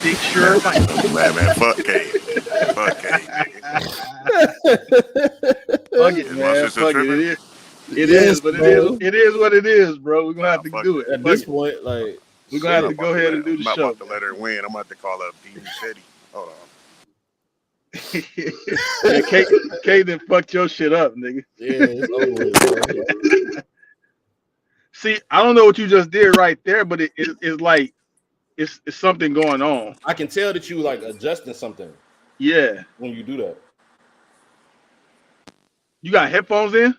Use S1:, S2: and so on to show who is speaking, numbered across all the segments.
S1: Big Sure Mike.
S2: Man, fuck K. Fuck K.
S1: Fuck it,
S2: Is my
S1: man.
S2: sister
S1: Fuck
S2: tripping?
S1: it. It
S3: Yes,
S1: is, but
S3: bro.
S1: it is what it is, bro. We're gonna have to
S2: fuck
S1: do it.
S3: At
S1: Fuck
S3: this
S1: it.
S3: point, like
S1: We're gonna have
S2: I'm
S1: to
S2: about
S1: go ahead
S2: let-
S1: and do the
S2: I'm not
S1: show.
S2: about to let her win. I'm about to call up Dean Shetty. Hold on.
S1: Yeah, Kate then fucked your shit up, nigga.
S3: yeah, it's over with, bro.
S1: See, I don't know what you just did right there, but it's like it's something going on.
S3: I can tell that you like adjusting something
S1: Yeah.
S3: when you do that.
S1: You got headphones in?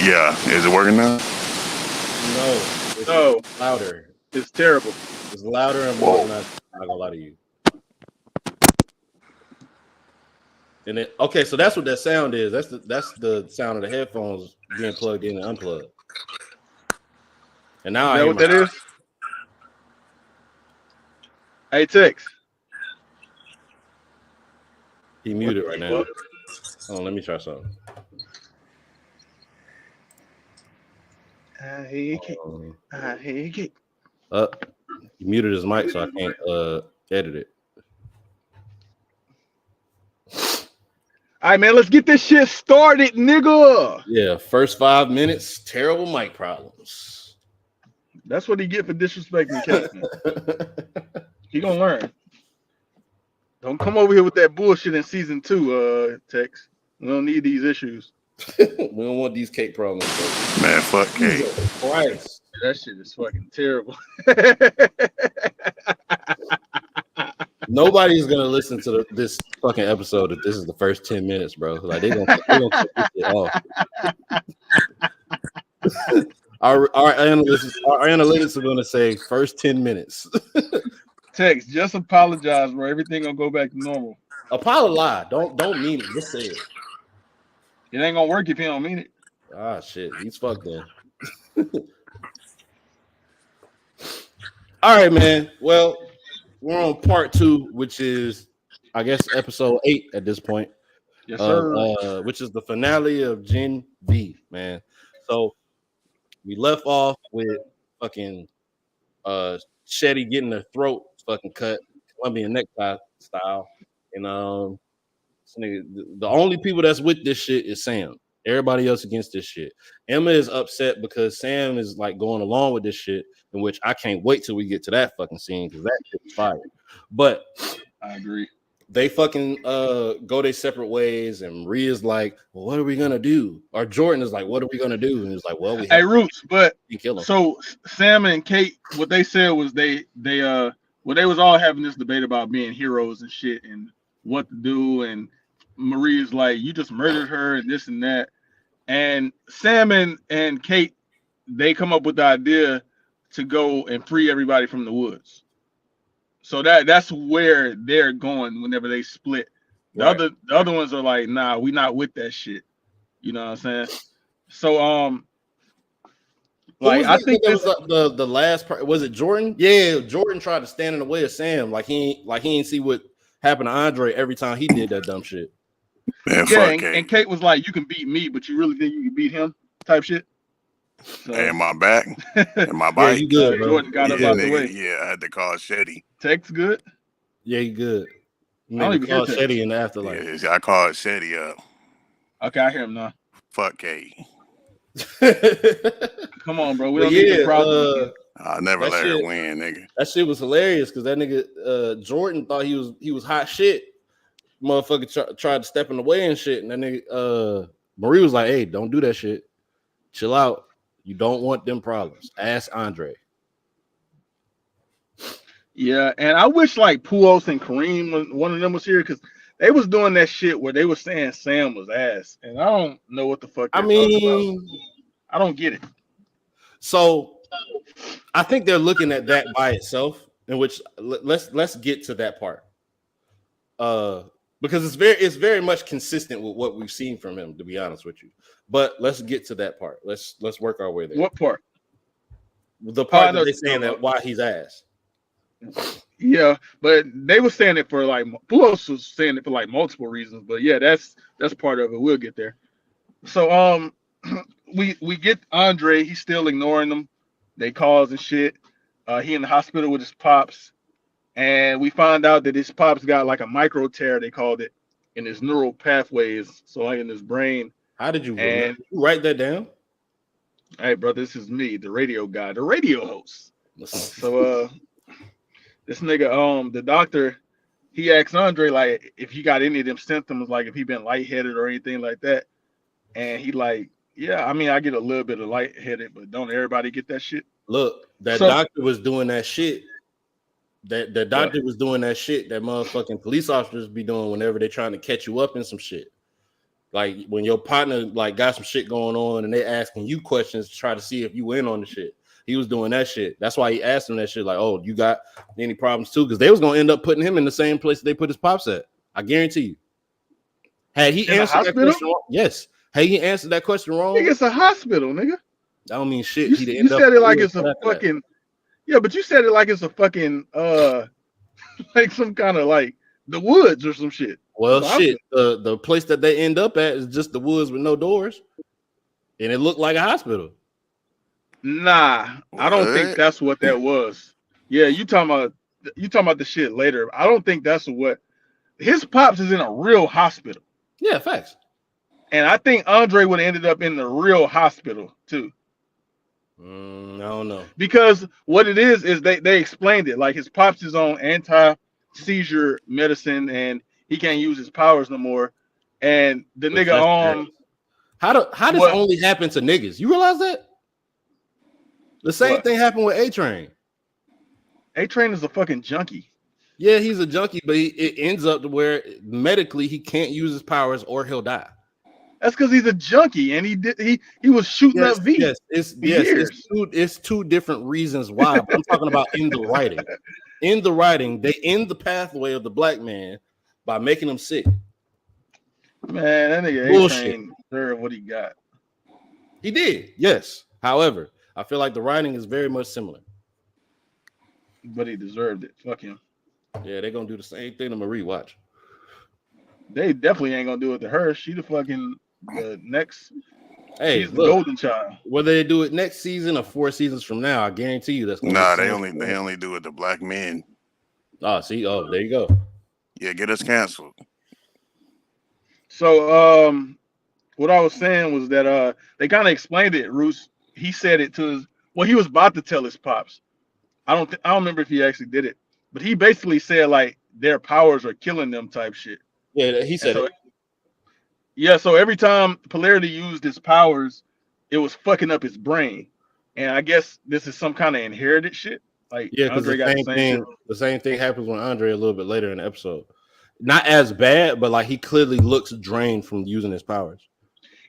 S2: Yeah, is it working now?
S3: No, it's
S1: No,
S3: louder.
S1: it's terrible.
S3: It's louder and more. I'm not gonna lie to you. And then, okay, so that's what that sound is. That's the sound of the headphones being plugged in and unplugged. And now
S1: Is
S3: I
S1: that
S3: hear
S1: what that is? Hey, Tex.
S3: He muted right now.
S1: What?
S3: Hold on, let me try something.
S1: I hate Kate. I hate Kate.
S3: He muted his mic, so I can't edit it.
S1: All right, man, let's get this shit started, nigga.
S3: Yeah, first 5 minutes, terrible mic problems.
S1: That's what he get for disrespecting Kate, man. He gonna learn. Don't come over here with that bullshit in season 2, Tex. We don't need these issues.
S3: We don't want these cake problems. Bro.
S2: Man, fuck K.
S3: Jesus Christ.
S1: That shit is fucking terrible.
S3: Nobody's gonna listen to this fucking episode if this is the first 10 minutes, bro. Like they gonna cut this shit off. Our analytics are gonna say first 10 minutes.
S1: Tex, just apologize, bro. Everything gonna go back to normal.
S3: Apologize. Don't mean it. Just say it.
S1: It ain't gonna work if you don't mean it.
S3: Ah shit. He's fucked then. All right, man. Well, we're on part 2, which is I guess episode 8 at this point.
S1: Yes, sir.
S3: Which is the finale of Gen V, man. So we left off with fucking Shetty getting her throat fucking cut, Colombian necktie style. And the only people that's with this shit is Sam. Everybody else against this shit. Emma is upset because Sam is like going along with this shit, in which I can't wait till we get to that fucking scene because that shit is fire. But
S1: I agree.
S3: They fucking go their separate ways, and Maria's like, well, what are we gonna do? Or Jordan is like, what are we gonna do? And he's like, well, we
S1: hey Roots, but
S3: kill him.
S1: So Sam and Kate, what they said was they was all having this debate about being heroes and shit and what to do, and Maria's like, you just murdered her and this and that. And Sam and Kate, they come up with the idea to go and free everybody from the woods. So that's where they're going whenever they split. The other ones are like, nah, we not with that shit. You know what I'm saying? So like I think
S3: that was the last part. Was it Jordan? Yeah, Jordan tried to stand in the way of Sam, like he ain't see what happened to Andre every time he did that dumb shit.
S2: Man,
S1: yeah, and Kate was like, you can beat me, but you really think you can beat him? Type shit. So,
S2: hey, my back and my bike.
S3: Yeah, you good, bro.
S1: Jordan got up out the way.
S2: Yeah, I had to call Shetty.
S1: Tex good?
S3: Yeah, you good. You
S1: I don't even
S3: call
S1: hear
S3: Shetty in the afterlife.
S2: Yeah, I called Shetty up.
S1: Okay, I hear him now.
S2: Fuck Kate.
S1: Come on, bro. We don't need the problem.
S2: I'll never let her win, nigga.
S3: That shit was hilarious because that nigga Jordan thought he was hot shit. Motherfucker tried to step in the way and shit, and that nigga Marie was like, "Hey, don't do that shit. Chill out. You don't want them problems. Ask Andre."
S1: Yeah, and I wish like Puos and Kareem, one of them was here because they was doing that shit where they were saying Sam was ass, and I don't know what the fuck. I mean, I don't get it.
S3: So I think they're looking at that by itself, in which let's get to that part. Because it's very much consistent with what we've seen from him, to be honest with you. But let's get to that part. Let's work our way there.
S1: What part?
S3: The part that they're saying that why he's ass.
S1: Yeah, but they were saying it for like Puos was saying it for like multiple reasons. But yeah, that's part of it. We'll get there. So we get Andre. He's still ignoring them. They calls and shit. He in the hospital with his pops, and we find out that his pops got like a micro tear, they called it, in his neural pathways, so like in his brain.
S3: How did you remember?
S1: And
S3: You write that down?
S1: hey, brother, this is me, the radio guy, the radio host. So this nigga, the doctor, he asked Andre like if he got any of them symptoms, like if he been lightheaded or anything like that. And he like, yeah, I mean, I get a little bit of lightheaded, but don't everybody get that shit?
S3: Look, that
S1: So-
S3: doctor was doing that shit. That the doctor was doing that shit that motherfucking police officers be doing whenever they're trying to catch you up in some shit. Like when your partner like got some shit going on and they asking you questions to try to see if you in on the shit. He was doing that shit. That's why he asked him that shit. Like, oh, you got any problems too? Because they was gonna end up putting him in the same place they put his pops at. I guarantee you. Had he
S1: In a
S3: answered that
S1: hospital?
S3: question wrong, yes. Had he answered that question wrong,
S1: Nigga, it's a hospital, nigga.
S3: that don't mean shit.
S1: You said it like it's a fucking yeah, but you said it like it's a fucking like some kind of like the woods or some shit.
S3: Well, shit. The place that they end up at is just the woods with no doors, and it looked like a hospital.
S1: Nah, I don't think that's what that was. Yeah, you talking about the shit later. I don't think that's what his pops is in a real hospital.
S3: Yeah, facts.
S1: And I think Andre would have ended up in the real hospital too.
S3: I don't know.
S1: Because what it is they explained it. Like his pops is on anti-seizure medicine and he can't use his powers no more. And the nigga
S3: how does only happen to niggas? You realize that? The same thing happened with A-Train.
S1: A-Train is a fucking junkie.
S3: Yeah, he's a junkie, but it ends up to where medically he can't use his powers or he'll die.
S1: That's because he's a junkie and he was shooting up V.
S3: Yes, it's two different reasons why. But I'm talking about in the writing. In the writing, they end the pathway of the black man by making him sick.
S1: Man, that nigga A-Train deserved what he got.
S3: He did, yes. However, I feel like the writing is very much similar.
S1: But he deserved it. Fuck him.
S3: Yeah, they're gonna do the same thing to Marie. Watch.
S1: They definitely ain't gonna do it to her. She the next.
S3: Hey,
S1: she's the golden child.
S3: Whether they do it next season or 4 seasons from now, I guarantee you that's gonna
S2: they only do it to black men.
S3: Oh, see, there you go.
S2: Yeah, get us canceled.
S1: So what I was saying was that they kind of explained it. Roos, he said it to he was about to tell his pops. I don't remember if he actually did it, but he basically said like their powers are killing them type shit.
S3: Yeah, he said it.
S1: Yeah, so every time Polarity used his powers, it was fucking up his brain. And I guess this is some kind of inherited shit. Like,
S3: yeah, because the same thing happens with Andre a little bit later in the episode. Not as bad, but like he clearly looks drained from using his powers.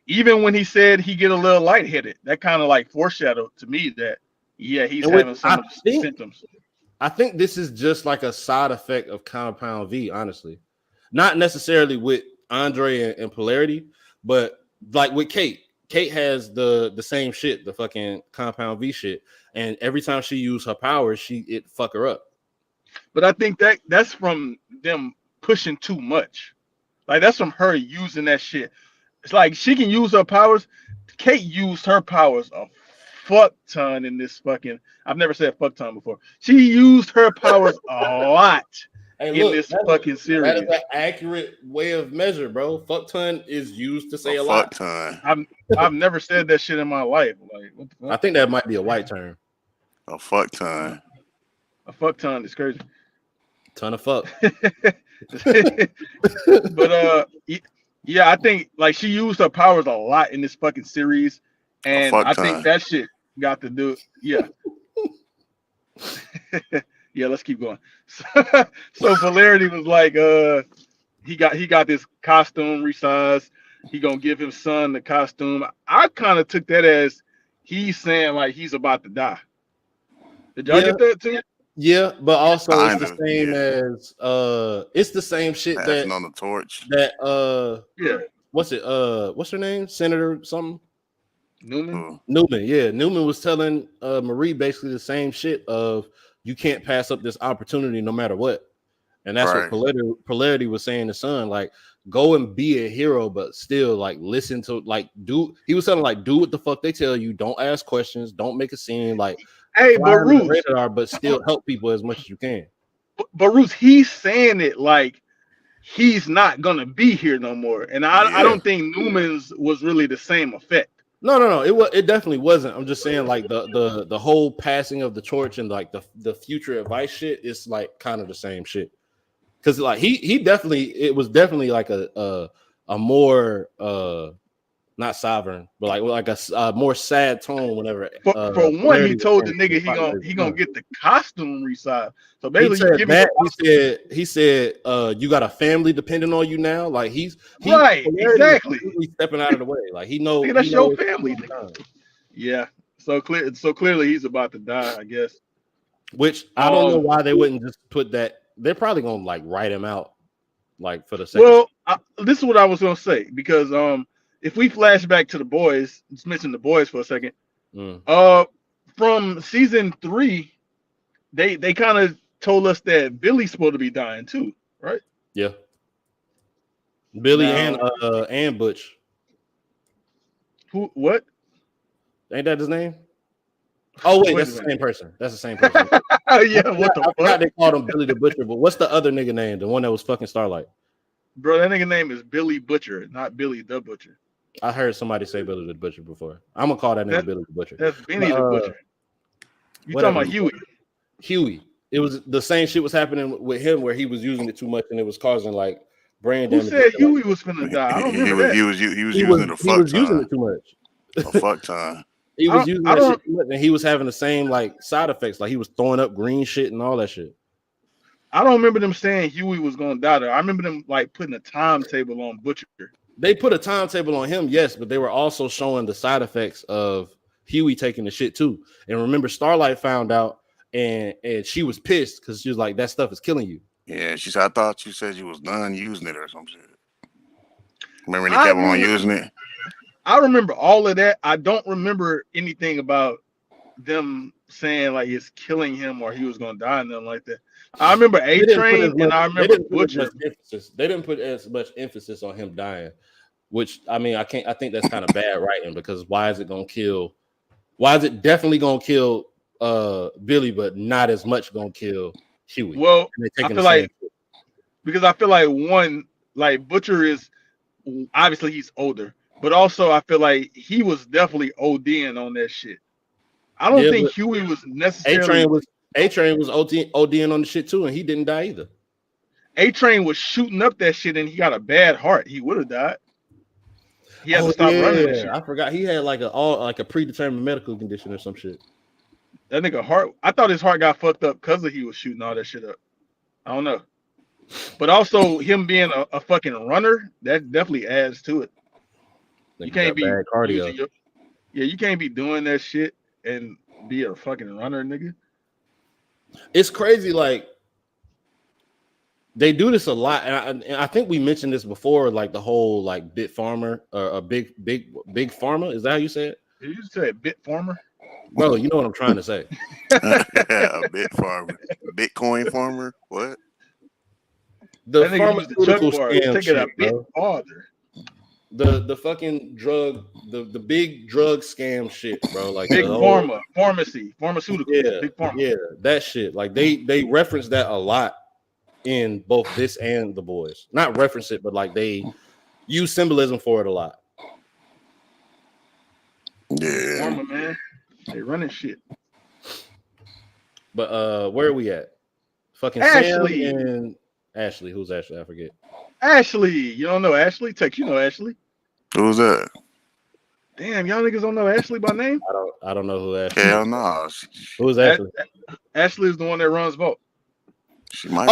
S1: Even when he said he get a little lightheaded, that kind of like foreshadowed to me that he's having some of the symptoms.
S3: I think this is just like a side effect of Compound V, honestly. Not necessarily with Andre and Polarity, but like with Kate. Kate has the same shit, the fucking Compound V shit, and every time she used her powers, it fuck her up.
S1: But I think that's from them pushing too much. Like that's from her using that shit. It's like she can use her powers. Kate used her powers a fuck ton in this fucking. I've never said fuck ton before. She used her powers a lot in this fucking series.
S3: That is an accurate way of measure, bro. Fuck ton is used to say a lot.
S2: Fuck ton.
S1: I've never said that shit in my life. Like, what the fuck?
S3: I think that might be a white term.
S2: A fuck ton.
S1: A fuck ton is crazy.
S3: Ton of fuck.
S1: But yeah, I think like she used her powers a lot in this fucking series, and I think that shit got to do. Yeah. Yeah, let's keep going. So Polarity was like, he got this costume resized. He gonna give his son the costume. I kind of took that as he's saying like he's about to die. Did y'all get that too?
S3: Yeah, but also it's the same as it's the same shit
S2: passing on the torch.
S3: That what's her name? Senator something?
S1: Newman.
S3: Yeah. Newman was telling Marie basically the same shit of you can't pass up this opportunity no matter what. And that's what
S2: Right.
S3: Polarity was saying to Son, like, go and be a hero, but still like listen to like do. He was telling like do what the fuck they tell you. Don't ask questions. Don't make a scene. Like
S1: Hey,
S3: fly
S1: but
S3: under the
S1: Roots,
S3: radar, but still help people as much as you can.
S1: but Roots, he's saying it like he's not gonna be here no more. And I
S3: Yeah.
S1: don't think Newman's was really the same effect.
S3: No. It definitely wasn't. I'm just saying like the whole passing of the torch and like the future advice shit is like kind of the same shit. Because like he definitely it was definitely like a more not sovereign, but like a more sad tone whenever
S1: For one, he
S3: Polarity was
S1: told
S3: saying
S1: the nigga he gonna get the costume resized. So
S3: he
S1: basically, you
S3: said
S1: give me
S3: that
S1: the
S3: he said you got a family depending on you now. Like he
S1: right,
S3: Polarity is
S1: exactly.
S3: completely stepping out of the way. Like he
S1: Nigga,
S3: he
S1: that's your
S3: knows
S1: family. Nigga. Yeah. So clearly he's about to die, I guess.
S3: which I don't know why they wouldn't just put that. They're probably gonna like write him out like for the second.
S1: Well, this is what I was gonna say because if we flash back to the boys, let's mention the boys for a second. From season 3, they kind of told us that Billy's supposed to be dying too, right?
S3: Yeah. Billy
S1: Now,
S3: and Butch.
S1: who? What?
S3: Ain't that his name? Oh wait,
S1: Wait
S3: that's
S1: a
S3: the
S1: minute.
S3: same person. That's the same person.
S1: Yeah, what the
S3: I
S1: fuck?
S3: forgot they called him Billy the Butcher, but what's the other nigga name? The one that was fucking Starlight.
S1: Bro, that nigga name is Billy Butcher, not Billy the Butcher.
S3: I heard somebody say Billy the Butcher before. I'm gonna call that nigga Billy the Butcher.
S1: That's Benny the Butcher. You talking about Huey?
S3: Huey. It was the same shit was happening with him where he was using it too much and it was causing like brain
S1: Who
S3: damage.
S1: said Huey was finna die? I don't remember that.
S2: He was using it a fuck
S3: using
S2: time.
S3: it too much.
S2: A fuck time.
S3: He was using that shit too much and he was having the same like side effects. Like he was throwing up green shit and all that shit.
S1: I don't remember them saying Huey was gonna die there. I remember them like putting a timetable on Butcher.
S3: They put a timetable on him, yes, but they were also showing the side effects of Huey taking the shit too. And remember, Starlight found out and she was pissed because she was like, that stuff is killing you.
S2: Yeah, she said, I thought you said you was done using it or some shit. Remember they kept on using it?
S1: I remember all of that. I don't remember anything about them saying like it's killing him or he was gonna die and nothing like that. I remember A-Train and I remember Butcher.
S3: They didn't put as much emphasis on him dying, which I mean I think that's kind of bad writing because why is it definitely gonna kill Billy, but not as much gonna kill Huey?
S1: Well, I feel like because I feel like one, like Butcher is obviously he's older, but also I feel like he was definitely ODing on that shit. I don't think Huey was necessarily.
S3: A-Train was ODing on the shit too, and he didn't die either.
S1: A-Train was shooting up that shit, and he got a bad heart. He would have died. He had to stop running that shit.
S3: I forgot he had like a predetermined medical condition or some shit.
S1: That nigga heart. I thought his heart got fucked up because he was shooting all that shit up. I don't know, but also him being a fucking runner that definitely adds to it. You can't be cardio. You can't be doing that shit and be a fucking runner, nigga.
S3: It's crazy, like they do this a lot, and I think we mentioned this before, like the whole like bit farmer or a big farmer. Is that how you say it?
S1: Did you say bit farmer?
S3: Bro, you know what I'm trying to say.
S2: A bit farmer, Bitcoin farmer. What?
S3: The pharmaceutical scam
S1: take it a bit farther.
S3: The fucking drug, the big drug scam shit, bro. Like
S1: big pharma, pharmaceutical.
S3: Yeah,
S1: big pharma.
S3: Yeah, that shit. Like they reference that a lot in both this and the boys. Not reference it, but like they use symbolism for it a lot.
S2: Yeah,
S1: pharma, man. They running shit.
S3: But where are we at? Fucking
S1: Ashley
S3: Sam and Ashley. Who's Ashley? I forget.
S1: Ashley, you don't know Ashley? Tex, you know Ashley.
S2: Who's that?
S1: Damn, y'all niggas don't know Ashley by name?
S3: I don't know who Ashley.
S2: Hell no.
S3: Who's Ashley?
S1: Ashley is the one that runs Vault.
S2: She might.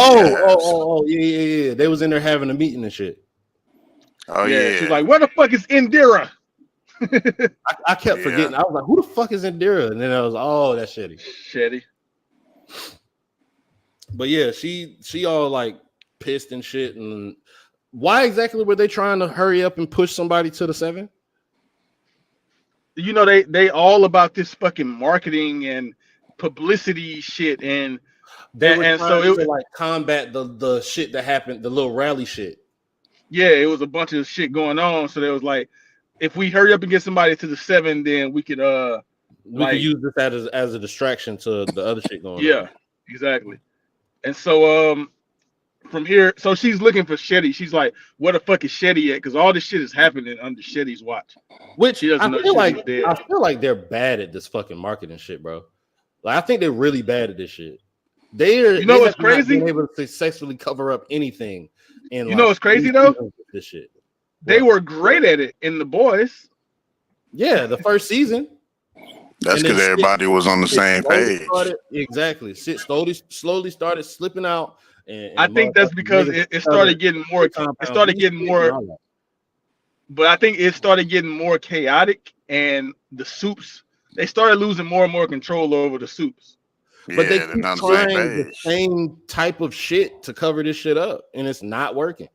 S3: Yeah. They was in there having a meeting and shit.
S2: Oh yeah.
S1: She's like, where the fuck is Indira?
S3: I kept forgetting. I was like, who the fuck is Indira? And then I was, oh, that's Shetty. But yeah, she all like pissed and shit. And why exactly were they trying to hurry up and push somebody to the 7?
S1: You know, they all about this fucking marketing and publicity shit. And
S3: They were
S1: and
S3: trying
S1: so
S3: to like combat the shit that happened, the little rally shit.
S1: yeah, it was a bunch of shit going on. So there was like, if we hurry up and get somebody to the 7, then we could
S3: use this as a distraction to the other shit going
S1: yeah,
S3: on.
S1: exactly. And so from here, so she's looking for Shetty. She's like, where the fuck is Shetty at? Because all this shit is happening under Shetty's watch.
S3: Which
S1: She doesn't know Shetty's dead.
S3: I feel like they're bad at this fucking marketing shit, bro. Like I think they're really bad at this shit.
S1: You know what's crazy?
S3: Been able to successfully cover up anything. And
S1: you know what's crazy though?
S3: This shit.
S1: They were great at it in The Boys.
S3: Yeah, the first season.
S2: That's because everybody was on the same page.
S3: Exactly. Shit slowly started slipping out. And
S1: I think that's because it started getting more. It started getting more. But I think it started getting more chaotic, and the soups, they started losing more and more control over the soups.
S3: But they keep trying the same type of shit to cover this shit up, and it's not working.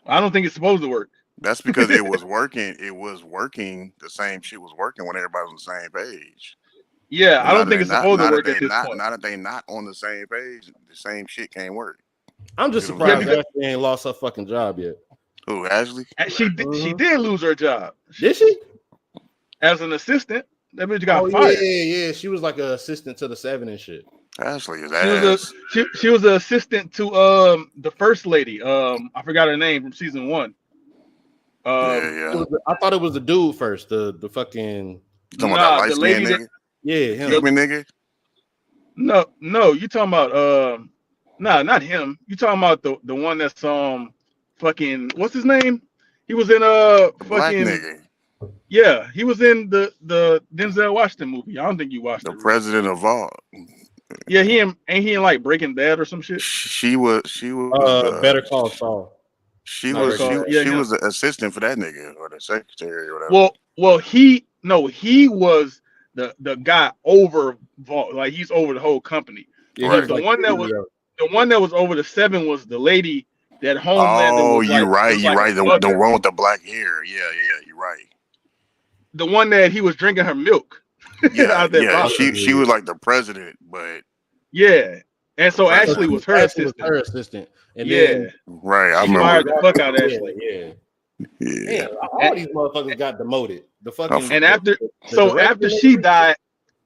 S1: I don't think it's supposed to work.
S2: That's because it was working. It was working. The same shit was working when everybody was on the same page.
S1: Yeah, I don't think it's supposed to work at this point.
S2: Now that they not on the same page, the same shit can't work.
S3: I'm just surprised Ashley ain't lost her fucking job yet.
S2: Who, Ashley?
S1: She did lose her job.
S3: Did she?
S1: As an assistant. That bitch got fired.
S3: Yeah. She was like an assistant to the 7 and shit.
S2: Ashley is ass.
S1: She was an assistant to the first lady. I forgot her name from season 1.
S3: I thought it was the dude first. The fucking.
S2: The lady nigga?
S3: Yeah, him.
S2: Cuban nigga?
S1: No, you talking about not him. You talking about the one that's fucking what's his name? He was in fucking
S2: Black nigga.
S1: Yeah, he was in the Denzel Washington movie. I don't think you watched it.
S2: The president of all.
S1: Yeah, ain't he in like Breaking Bad or some shit?
S2: She was
S3: Better Call Saul.
S2: She was the assistant for that nigga or the secretary or whatever.
S1: Well, he was the guy over, like he's over the whole company.
S3: Yeah,
S1: right. The one that was over the 7 was the lady that Homelander.
S2: Oh, you're right. The one with the black hair. Yeah, you're right.
S1: The one that he was drinking her milk.
S2: Yeah. She was like the president, but
S1: yeah. And so Ashley was her assistant.
S3: And then,
S2: right. I remember.
S1: Fired the fuck out of Ashley.
S3: Yeah. All these motherfuckers got demoted. The fucking
S1: and after she died,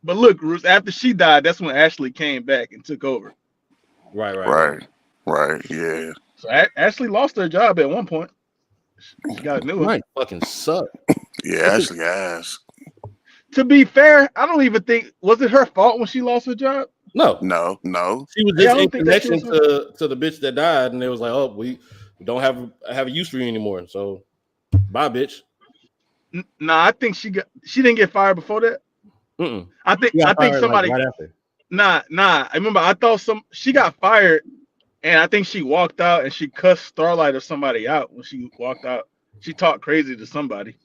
S1: but look, Bruce, after she died, that's when Ashley came back and took over.
S2: Right. Yeah.
S1: So Ashley lost her job at one point. She got a new one.
S3: Might fucking suck.
S2: Yeah, Ashley ass.
S1: To be fair, I don't even think was it her fault when she lost her job.
S2: No.
S3: She was just in connection to the bitch that died, and it was like, oh, we don't have a use for you anymore. So, bye, bitch.
S1: Nah, I think she didn't get fired before that.
S3: Mm-mm.
S1: I think somebody.
S3: Like right after.
S1: Nah. I remember I thought she got fired, and I think she walked out and she cussed Starlight or somebody out when she walked out. She talked crazy to somebody.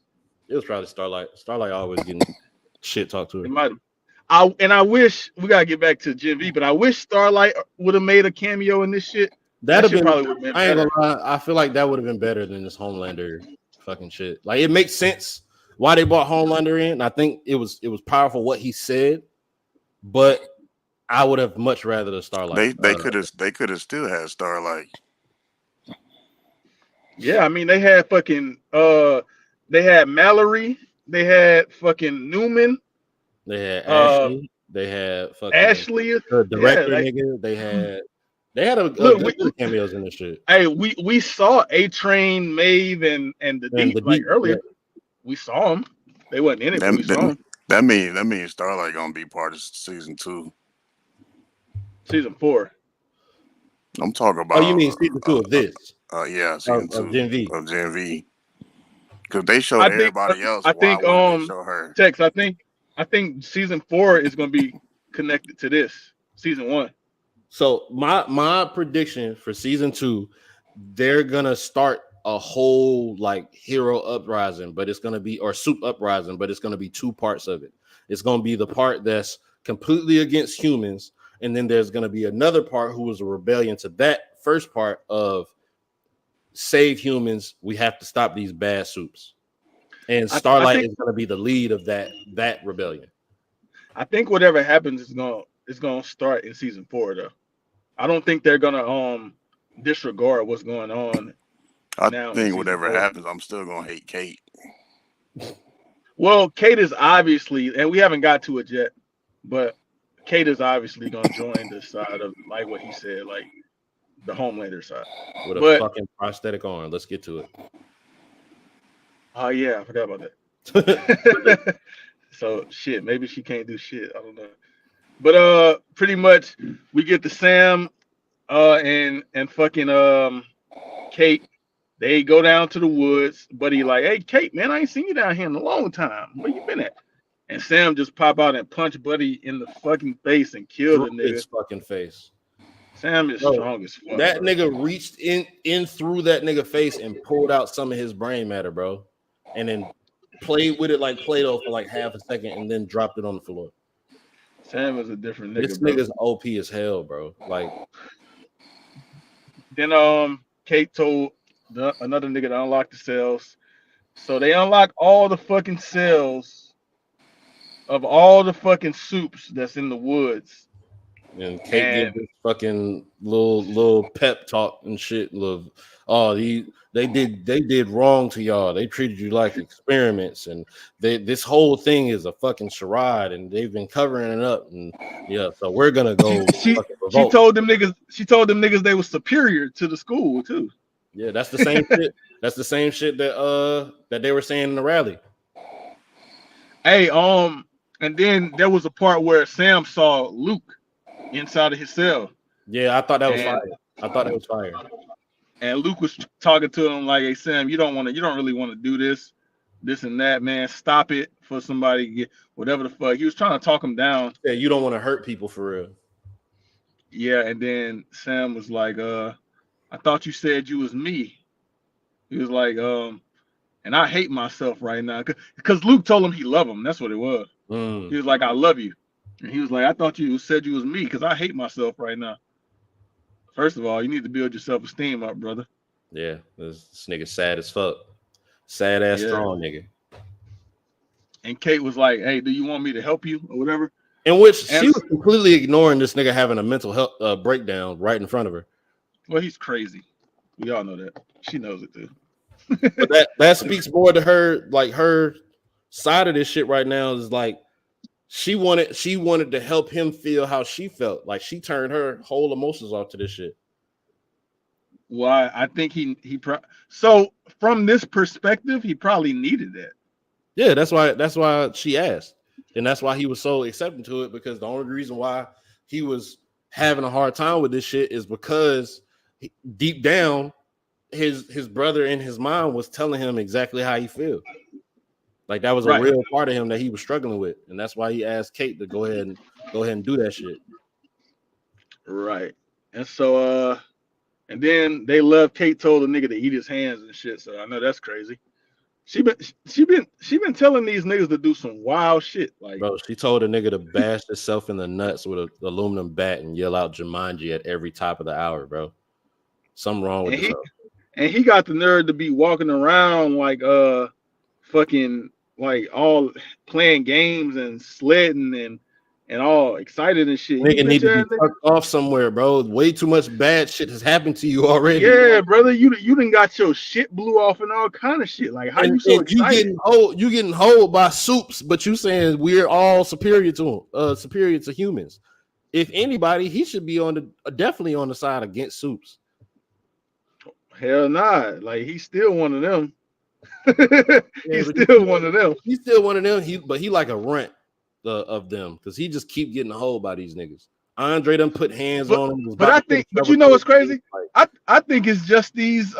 S3: It was probably Starlight. Starlight always getting shit talked to her.
S1: It might. I wish we gotta get back to Gen V, but I wish Starlight would have made a cameo in this shit.
S3: That'd have been. I ain't gonna lie. I feel like that would have been better than this Homelander fucking shit. Like it makes sense why they brought Homelander in. I think it was powerful what he said, but I would have much rather the Starlight.
S2: They could have still had Starlight.
S1: Yeah, I mean they had fucking they had Mallory, they had fucking Newman,
S3: they had Ashley, they had fucking
S1: Ashley,
S3: the director nigga. They had a good cameos in this shit.
S1: Hey, we saw A-Train, Maeve, and the Deep like earlier. Yeah. We saw them. They wasn't in it, but we saw them.
S2: That means Starlight gonna be part of season 2.
S1: Season 4.
S2: I'm talking about.
S1: Oh, you mean season 2 of this?
S2: Yeah, season 2
S3: of Gen V.
S2: Of Gen V. Because they showed everybody else.
S1: I think
S2: show her.
S1: Tex, I think season 4 is gonna be connected to this season 1.
S3: So my prediction for season 2, they're gonna start a whole like hero uprising, but it's gonna be or soup uprising, but it's gonna be 2 parts of it. It's gonna be the part that's completely against humans, and then there's gonna be another part who was a rebellion to that first part of save humans. We have to stop these bad soups, and Starlight is gonna be the lead of that rebellion.
S1: I think whatever happens is is gonna start in season 4 though. I don't think they're gonna disregard what's going on
S2: I
S1: now in
S2: think
S1: season
S2: whatever
S1: 4.
S2: happens, I'm still gonna hate Kate.
S1: Well, Kate is obviously, and we haven't got to it yet, but Kate is obviously gonna join the side of like what he said, like the Homelander side.
S3: With a
S1: But
S3: fucking prosthetic arm. Let's get to it.
S1: oh yeah, I forgot about that. So shit, maybe she can't do shit. I don't know. But pretty much we get to Sam and fucking Kate. They go down to the woods. Buddy like, hey Kate, man, I ain't seen you down here in a long time. Where you been at? And Sam just pop out and punch Buddy in the fucking face and kill the nigga.
S3: His fucking face.
S1: Sam is strong as fuck.
S3: That
S1: bro.
S3: nigga reached in through that nigga face and pulled out some of his brain matter, bro, and then played with it like Play-Doh for like half a second and then dropped it on the floor.
S1: Sam is a different nigga.
S3: This
S1: bro.
S3: nigga's OP as hell, bro. Like
S1: then Kate told another nigga to unlock the cells. So they unlock all the fucking cells of all the fucking soups that's in the woods.
S3: And Kate gave this fucking little pep talk and shit. They did wrong to y'all. They treated you like experiments, and this whole thing is a fucking charade, and they've been covering it up. And yeah, so we're gonna go.
S1: She told them niggas they were superior to the school too.
S3: Yeah, that's the same shit. That's the same shit that they were saying in the rally.
S1: Hey, and then there was a part where Sam saw Luke inside of his cell.
S3: Yeah, I thought that was fire.
S1: And Luke was talking to him like, "Hey Sam, you don't really want to do this and that, man. Stop it for somebody to get whatever the fuck." He was trying to talk him down.
S3: Yeah, you don't want to hurt people for real.
S1: Yeah, and then Sam was like, "I thought you said you was me." He was like, "And I hate myself right now," because Luke told him he loved him. That's what it was. He was like, "I love you," and he was like, "I thought you said you was me because I hate myself right now." First of all, you need to build your self-esteem up, brother.
S3: Yeah, this nigga sad as fuck. Sad ass strong nigga.
S1: And Kate was like, "Hey, do you want me to help you or whatever?"
S3: In which she was completely ignoring this nigga having a mental health breakdown right in front of her.
S1: Well, he's crazy. We all know that. She knows it too.
S3: But that speaks more to her, like her side of this shit right now is like she wanted to help him feel how she felt. Like she turned her whole emotions off to this shit.
S1: Why? I think so from this perspective, he probably needed that.
S3: Yeah, that's why she asked. And that's why he was so accepting to it, because the only reason why he was having a hard time with this shit is because deep down his brother in his mind was telling him exactly how he feel. Like that was a real part of him that he was struggling with, and that's why he asked Kate to go ahead and do that shit. Right.
S1: And so and then they left. Kate told the nigga to eat his hands and shit. So I know that's crazy. She been telling these niggas to do some wild shit. Like,
S3: bro, she told a nigga to bash herself in the nuts with an aluminum bat and yell out Jumanji at every top of the hour, bro. Something wrong with this.
S1: And he got the nerve to be walking around like fucking like all playing games and sledding and all excited and shit.
S3: Nigga need to be tucked off somewhere, bro. Way too much bad shit has happened to you already.
S1: Yeah, brother, you done got your shit blew off and all kind of shit. Like, how you so excited?
S3: You getting hold by soups, but you saying we're all superior to humans. If anybody, he should be definitely on the side against soups.
S1: Hell nah, like he's still one of them. He's still one of them.
S3: He's still one of them. But he like a runt of them because he just keep getting a hold by these niggas. Andre done put hands on him.
S1: But you know what's crazy? I think it's just these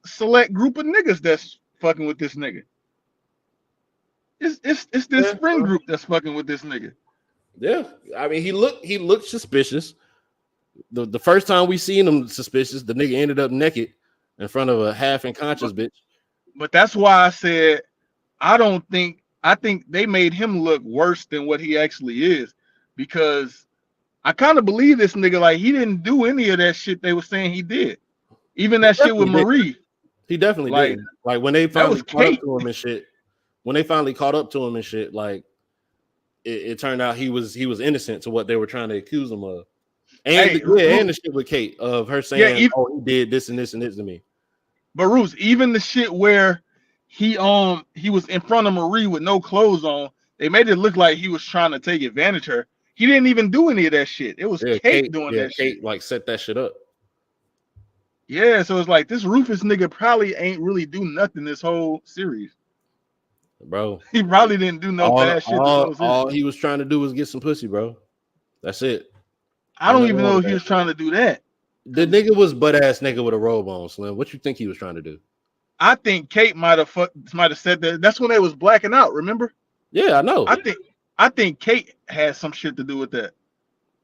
S1: select group of niggas that's fucking with this nigga. It's this friend group that's fucking with this nigga.
S3: Yeah, I mean he looked suspicious. The first time we seen him suspicious, the nigga ended up naked in front of a half unconscious bitch.
S1: But that's why I said I think they made him look worse than what he actually is, because I kind of believe this nigga, like he didn't do any of that shit they were saying he did. Even that shit with Marie.
S3: He definitely did. Like when they finally caught up to him and shit. When they finally caught up to him and shit, like it turned out he was innocent to what they were trying to accuse him of. And
S1: Hey,
S3: and the shit with Kate of her saying, "Oh, he did this and this and this to me."
S1: But Roos, even the shit where he was in front of Marie with no clothes on, they made it look like he was trying to take advantage of her. He didn't even do any of that shit. It was Kate doing that shit.
S3: Kate like set that shit up.
S1: Yeah, so it's like this Rufus nigga probably ain't really do nothing this whole series.
S3: Bro,
S1: he probably didn't do no bad shit.
S3: All he was trying to do was get some pussy, bro. That's it.
S1: I don't even know if he was trying to do that.
S3: The nigga was butt ass nigga with a robe on, Slim. What you think he was trying to do?
S1: I think Kate might have said that. That's when they was blacking out. Remember?
S3: Yeah, I know.
S1: I think Kate had some shit to do with that.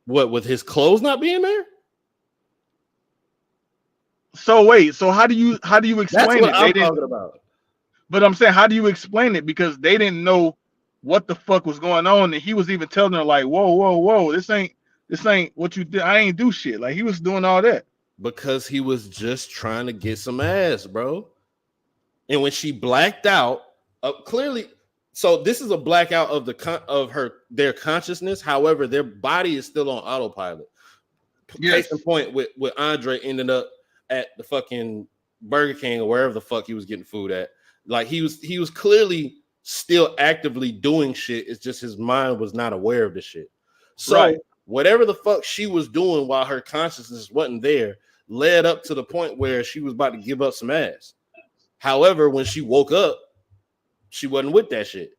S3: What, with his clothes not being there?
S1: So wait, so how do you explain
S3: That's what
S1: it?
S3: I'm talking about.
S1: But I'm saying, how do you explain it? Because they didn't know what the fuck was going on, and he was even telling her like, "Whoa, this ain't what you did. I ain't do shit." Like he was doing all that
S3: because he was just trying to get some ass, bro. And when she blacked out, clearly, so this is a blackout of their consciousness. However, their body is still on autopilot.
S1: Yes.
S3: Case in point with Andre ended up at the fucking Burger King or wherever the fuck he was getting food at. Like he was clearly still actively doing shit. It's just his mind was not aware of the shit. So whatever the fuck she was doing while her consciousness wasn't there led up to the point where she was about to give up some ass. However, when she woke up, she wasn't with that shit.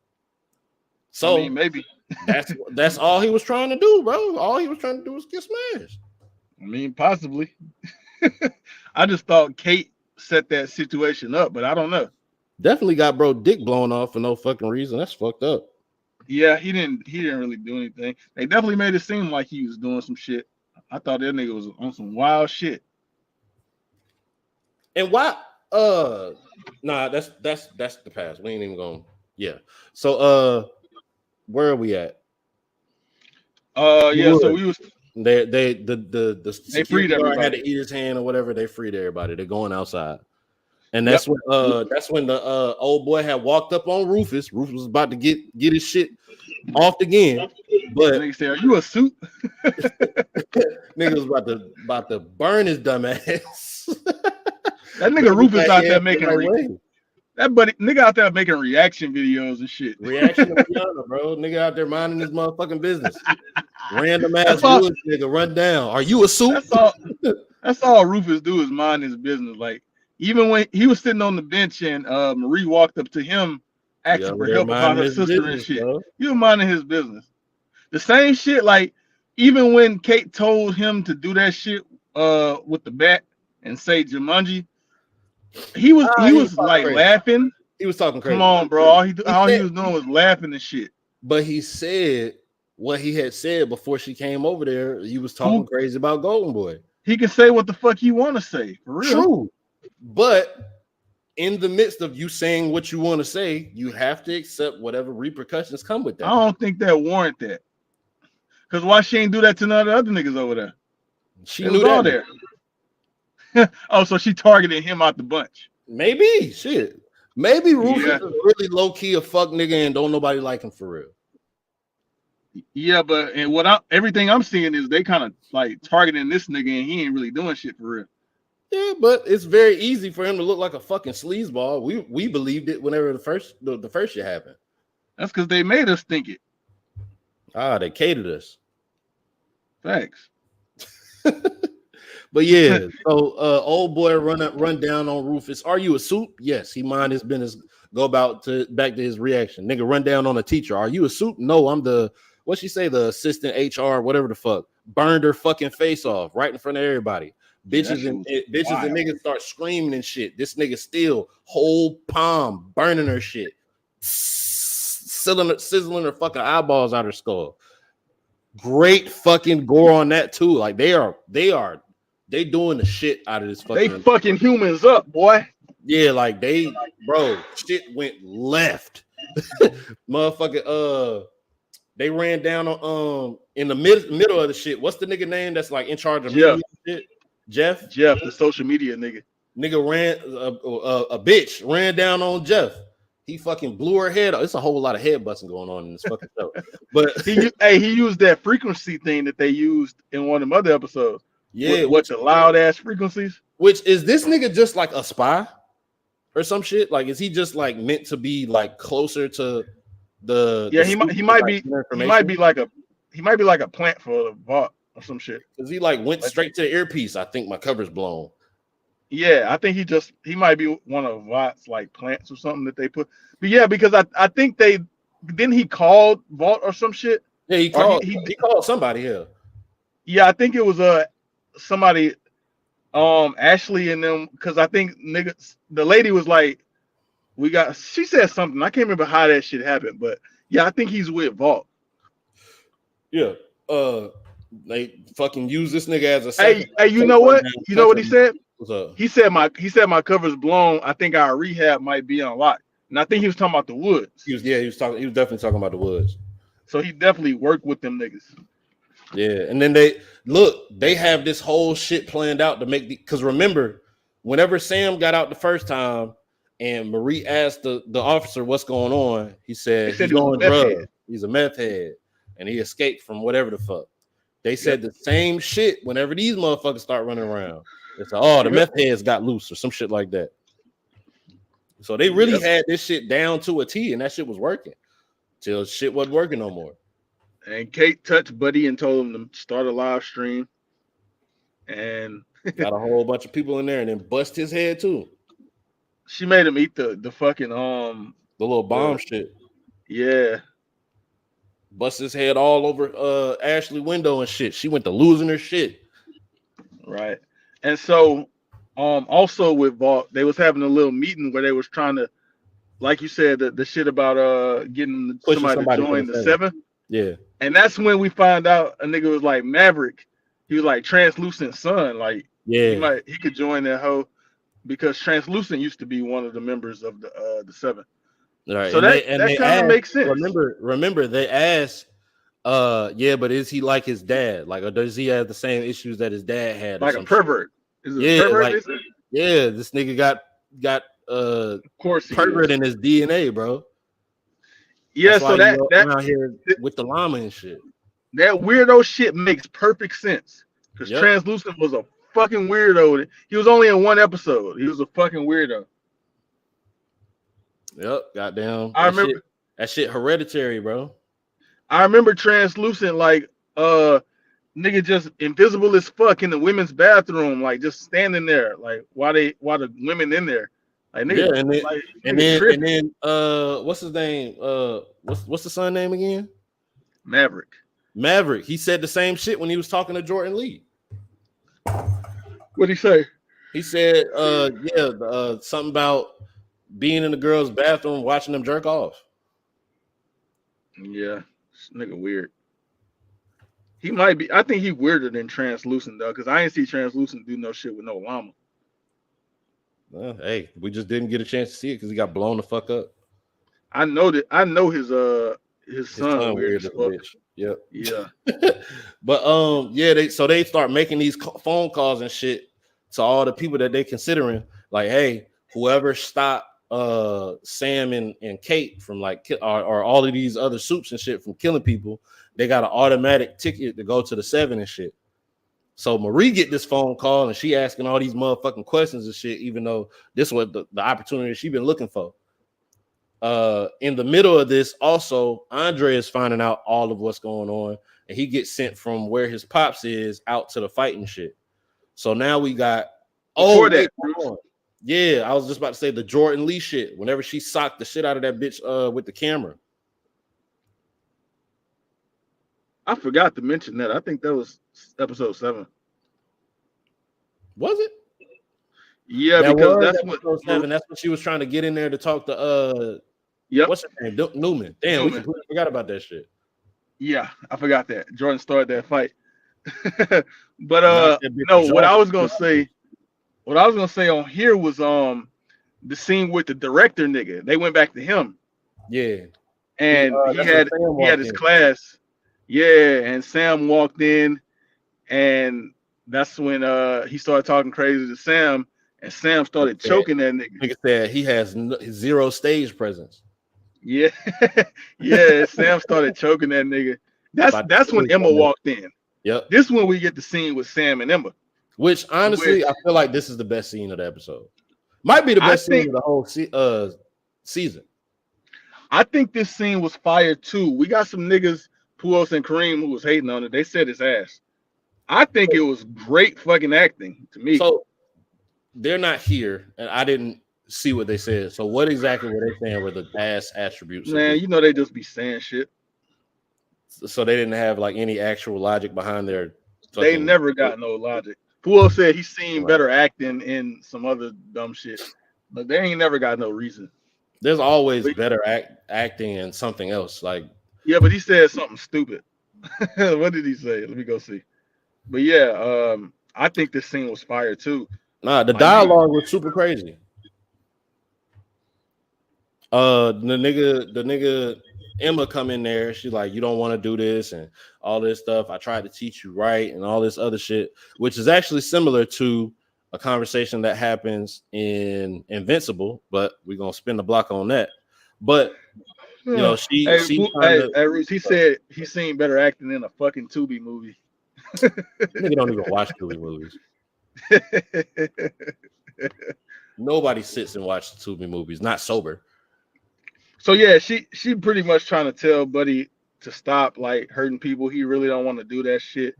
S3: So
S1: I mean, maybe
S3: that's all he was trying to do, bro. All he was trying to do was get some ass.
S1: I mean, possibly. I just thought Kate set that situation up, but I don't know.
S3: Definitely got bro dick blown off for no fucking reason. That's fucked up.
S1: Yeah, he didn't really do anything. They definitely made it seem like he was doing some shit. I thought that nigga was on some wild shit.
S3: And why? Nah, that's the past. We ain't even going. Yeah. So where are we at?
S1: Yeah. So we was.
S3: They
S1: freed everybody.
S3: Had to eat his hand or whatever. They freed everybody. They're going outside, and that's when the old boy had walked up on Rufus. Rufus was about to get his shit off again, but
S1: nigga said, "Are you a suit?"
S3: Nigga was about to burn his dumb ass.
S1: That nigga Rufus out there making nigga out there making reaction videos and shit.
S3: Reaction to Rihanna, bro. Nigga out there minding his motherfucking business. Random ass woods nigga run down. Are you a suit?
S1: That's all Rufus do is mind his business. Like even when he was sitting on the bench and Marie walked up to him asking for help about her sister and shit. Bro. He was minding his business. The same shit, like even when Kate told him to do that shit with the bat and say Jumanji, he was like crazy. Laughing.
S3: He was talking crazy.
S1: Come on, bro. All he was doing was laughing and shit.
S3: But he said what he had said before she came over there. He was talking crazy about Golden Boy.
S1: He can say what the fuck he want to say, for real.
S3: True. But in the midst of you saying what you want to say, you have to accept whatever repercussions come with that.
S1: I don't think that warrant that. Because why she ain't do that to none of the other niggas over there?
S3: She knew that
S1: all there. Oh, so she targeted him out the bunch.
S3: Maybe. Shit. Maybe Rufus is really low-key a fuck nigga and don't nobody like him for real.
S1: Yeah, but everything I'm seeing is they kind of like targeting this nigga and he ain't really doing shit for real.
S3: Yeah, but it's very easy for him to look like a fucking sleazeball. We believed it whenever the first shit happened.
S1: That's because they made us think it.
S3: They catered us.
S1: Facts.
S3: But yeah, so old boy run down on Rufus. Are you a suit? Yes, he mind his business. Go back to his reaction. Nigga run down on a teacher. Are you a suit? No, I'm the what she say, the assistant HR, whatever the fuck. Burned her fucking face off right in front of everybody. Bitches and niggas start screaming and shit. This nigga still whole palm burning her shit, sizzling her fucking eyeballs out her skull. Great fucking gore on that too. Like they doing the shit out of this fucking.
S1: They fucking humans up, boy.
S3: Yeah, like shit went left. Motherfucker, they ran down on in the middle of the shit. What's the nigga name that's like in charge of media shit? Jeff, the social media nigga.
S1: Nigga
S3: ran a bitch ran down on Jeff. he fucking blew her head off. It's a whole lot of head busting going on in this fucking show. But
S1: he used that frequency thing that they used in one of them other episodes.
S3: Yeah,
S1: what the loud ass frequencies?
S3: Which is this nigga just like a spy or some shit? Like, is he just like meant to be like closer to the?
S1: Yeah, he might be like a plant for the vault or some shit.
S3: Because he like went straight to the earpiece. I think my cover's blown.
S1: Yeah, I think he might be one of Vaught's like plants or something that they put. But yeah, because I think he called Vault or some shit.
S3: Yeah, he called somebody here.
S1: Yeah, I think it was somebody Ashley and them, because I think the lady was like, she said something. I can't remember how that shit happened, but yeah, I think he's with Vault.
S3: Yeah. They fucking use this nigga as a
S1: hey, you know what? You know what he said? He said my cover's blown. I think our rehab might be unlocked. And I think he was talking about the Woods.
S3: He was definitely talking about the Woods.
S1: So he definitely worked with them niggas.
S3: Yeah, and then they have this whole shit planned out to make because remember, whenever Sam got out the first time and Marie asked the officer what's going on, he said he's on drugs. He's a meth head, and he escaped from whatever the fuck. They said the same shit whenever these motherfuckers start running around. It's like, the meth heads got loose or some shit like that. So they really had this shit down to a T, and that shit was working till shit wasn't working no more.
S1: And Kate touched Buddy and told him to start a live stream, and
S3: got a whole bunch of people in there, and then bust his head too.
S1: She made him eat the fucking
S3: the little bomb shit.
S1: Yeah.
S3: Bust his head all over Ashley window and shit. She went to losing her shit.
S1: Right. And so also with Vault, they was having a little meeting where they was trying to, like you said, the shit about getting somebody to join the 7.
S3: Yeah.
S1: And that's when we find out a nigga was like Maverick. He was like Translucent Son. Like he could join that hoe because Translucent used to be one of the members of the 7.
S3: Right.
S1: So that kind of makes sense.
S3: Remember, they asked, but is he like his dad? Like, or does he have the same issues that his dad had?
S1: Like a pervert.
S3: Is it a pervert? This nigga got
S1: of course
S3: pervert in his DNA, bro.
S1: Yeah, so that
S3: out here with the llama and shit.
S1: That weirdo shit makes perfect sense. Because Translucent was a fucking weirdo. He was only in one episode. He was a fucking weirdo.
S3: Yep, goddamn.
S1: I remember
S3: that shit hereditary, bro.
S1: I remember Translucent, like nigga just invisible as fuck in the women's bathroom, like just standing there, like while the women in there. Like nigga,
S3: and then what's his name? What's the son name again?
S1: Maverick.
S3: He said the same shit when he was talking to Jordan Lee.
S1: What'd he say?
S3: He said, something about being in the girls' bathroom watching them jerk off.
S1: Yeah, this nigga weird. He might be. I think he weirder than Translucent though, because I ain't see Translucent do no shit with no llama.
S3: Well, hey, we just didn't get a chance to see it because he got blown the fuck up.
S1: I know his son weird as fuck.
S3: Bitch. Yep.
S1: Yeah.
S3: But they start making these phone calls and shit to all the people that they considering, like, hey, whoever stopped Sam and Kate from like or all of these other soups and shit from killing people, they got an automatic ticket to go to the 7 and shit. So Marie get this phone call and she asking all these motherfucking questions and shit, even though this was the opportunity she been looking for. In the middle of this, also Andre is finding out all of what's going on, and he gets sent from where his pops is out to the fighting shit. So now we got I was just about to say the Jordan Lee shit. Whenever she socked the shit out of that bitch with the camera.
S1: I forgot to mention that. I think that was episode 7.
S3: Was it?
S1: Yeah, because that's what
S3: 7. That's what she was trying to get in there to talk to what's her name? Newman. Damn, we completely forgot about that shit.
S1: Yeah, I forgot that. Jordan started that fight. But what I was gonna say on here was the scene with the director nigga. They went back to him.
S3: Yeah.
S1: And he had his class. Yeah, and Sam walked in, and that's when he started talking crazy to Sam, and Sam started choking that nigga.
S3: Nigga said he has zero stage presence.
S1: Yeah, yeah. Sam started choking that nigga. That's when Emma walked in.
S3: Yep.
S1: This is when we get the scene with Sam and Emma.
S3: Which honestly, I feel like this is the best scene of the episode. Might be the best scene of the whole season.
S1: I think this scene was fire too. We got some niggas, Puos and Kareem, who was hating on it. They said his ass. I think it was great fucking acting to me.
S3: So they're not here, and I didn't see what they said. So what exactly were they saying were the past attributes?
S1: Man, you know they just be saying shit.
S3: So they didn't have like any actual logic behind their.
S1: They never got no logic. Puos said he's seen better acting in some other dumb shit, but they ain't never got no reason.
S3: There's always better acting in something else. Like
S1: yeah, but he said something stupid. What did he say? Let me go see. But yeah, I think this scene was fire too.
S3: Nah, the dialogue was super crazy. The nigga Emma come in there. She's like, you don't want to do this and all this stuff. I tried to teach you right and all this other shit, which is actually similar to a conversation that happens in Invincible, but we're gonna spin the block on that. But you know, he
S1: said he's seen better acting in a fucking Tubi movie.
S3: Nigga don't even watch Tubi movies. Nobody sits and watches Tubi movies, not sober.
S1: So yeah, she pretty much trying to tell Buddy to stop like hurting people. He really don't want to do that shit.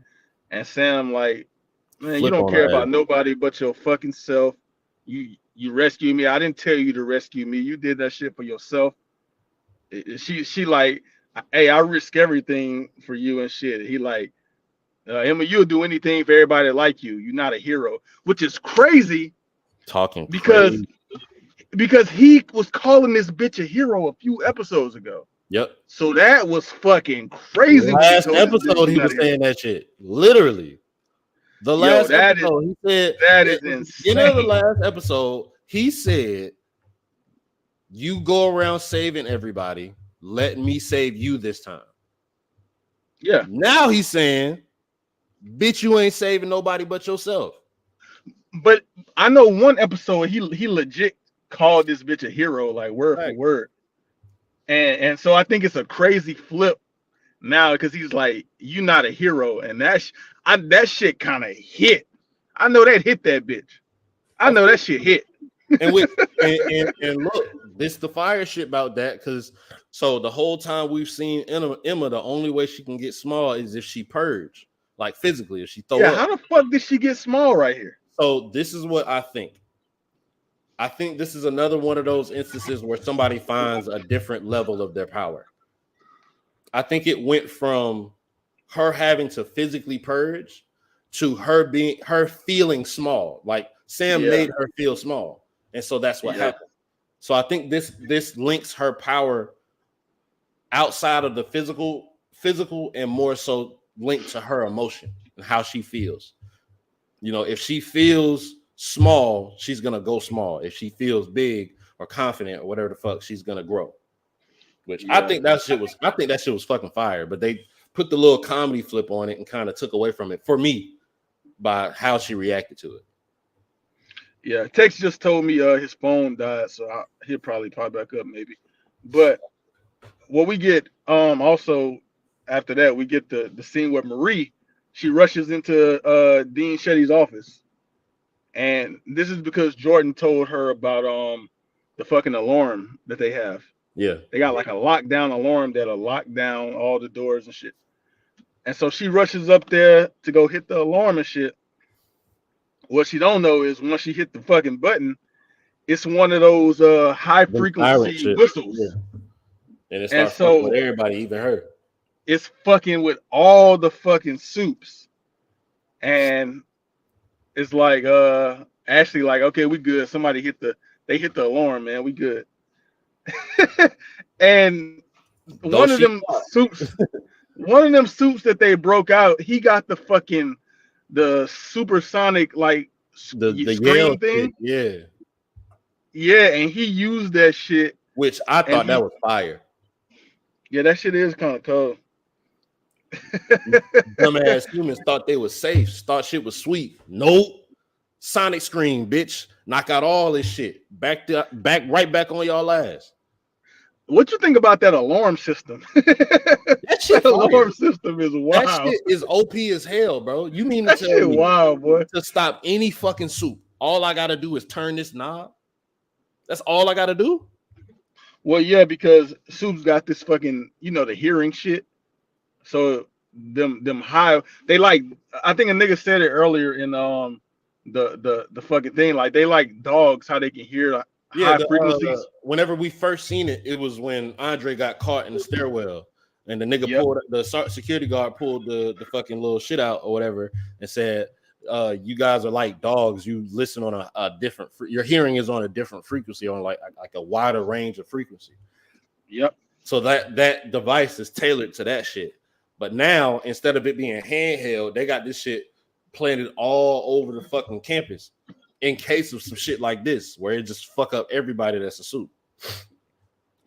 S1: And Sam like, man, you don't care about nobody but your fucking self. You rescue me. I didn't tell you to rescue me. You did that shit for yourself. She like, hey, I risk everything for you and shit. He like, Emma, you'll do anything for everybody like you. You're not a hero, which is crazy.
S3: Talking
S1: because he was calling this bitch a hero a few episodes ago.
S3: Yep.
S1: So that was fucking crazy.
S3: Last episode he was saying that shit. Literally. The last episode he said
S1: that is insane.
S3: You know, the last episode he said, "You go around saving everybody. Let me save you this time."
S1: Yeah.
S3: Now he's saying, "Bitch, you ain't saving nobody but yourself."
S1: But I know one episode he legit called this bitch a hero, like word for word. And so I think it's a crazy flip now because he's like, "You not a hero," and that shit kind of hit. I know that hit that bitch. I know that shit hit.
S3: And look, this the fire shit about that because so the whole time we've seen Emma, the only way she can get small is if she purge, like physically, if she throw up.
S1: How the fuck did she get small right here?
S3: So this is what I think. I think this is another one of those instances where somebody finds a different level of their power. I think it went from her having to physically purge to her feeling small. Like Sam made her feel small. And so that's what happened. So I think this links her power outside of the physical and more so linked to her emotion and how she feels. You know, if she feels small, she's gonna go small. If she feels big or confident or whatever the fuck, she's gonna grow. Which I think that shit was fucking fire. But they put the little comedy flip on it and kind of took away from it for me by how she reacted to it.
S1: Yeah, Tex just told me his phone died, so he'll probably pop back up maybe. But what we get also after that, we get the scene where Marie, she rushes into Dean Shetty's office. And this is because Jordan told her about the fucking alarm that they have.
S3: Yeah.
S1: They got like a lockdown alarm that'll lock down all the doors and shit. And so she rushes up there to go hit the alarm and shit. What she don't know is once she hit the fucking button, it's one of those high frequency whistles.
S3: Yeah. And it starts fucking with everybody, even her.
S1: It's fucking with all the fucking soups. And it's like Ashley like, okay, we good. Somebody hit the alarm, man. We good. And one of them soups that they broke out, he got the supersonic like
S3: the
S1: screen thing.
S3: Shit,
S1: yeah, and he used that shit,
S3: which I thought that was fire.
S1: Yeah, that shit is kind of cold.
S3: Dumbass humans thought they was safe, thought shit was sweet. Nope. Sonic screen, bitch. Knock out all this shit. Right back on y'all ass.
S1: What you think about that alarm system?
S3: That shit
S1: That
S3: fire.
S1: alarm system is wild.
S3: That shit is OP as hell, bro. You mean to
S1: That
S3: tell
S1: shit
S3: me
S1: wild, boy.
S3: to stop any fucking soup, all I gotta do is turn this knob? That's all I gotta do?
S1: Well, yeah, because Soup's got this fucking, the hearing shit. So them high, they like. I think a nigga said it earlier in the fucking thing. Like they like dogs, how they can hear high frequencies.
S3: Whenever we first seen it, it was when Andre got caught in the stairwell, and the nigga pulled the security guard pulled the fucking little shit out or whatever, and said, "You guys are like dogs. You listen on a different. Your hearing is on a different frequency, on like a wider range of frequency."
S1: Yep.
S3: So that device is tailored to that shit. But now, instead of it being handheld, they got this shit planted all over the fucking campus in case of some shit like this, where it just fuck up everybody that's a suit.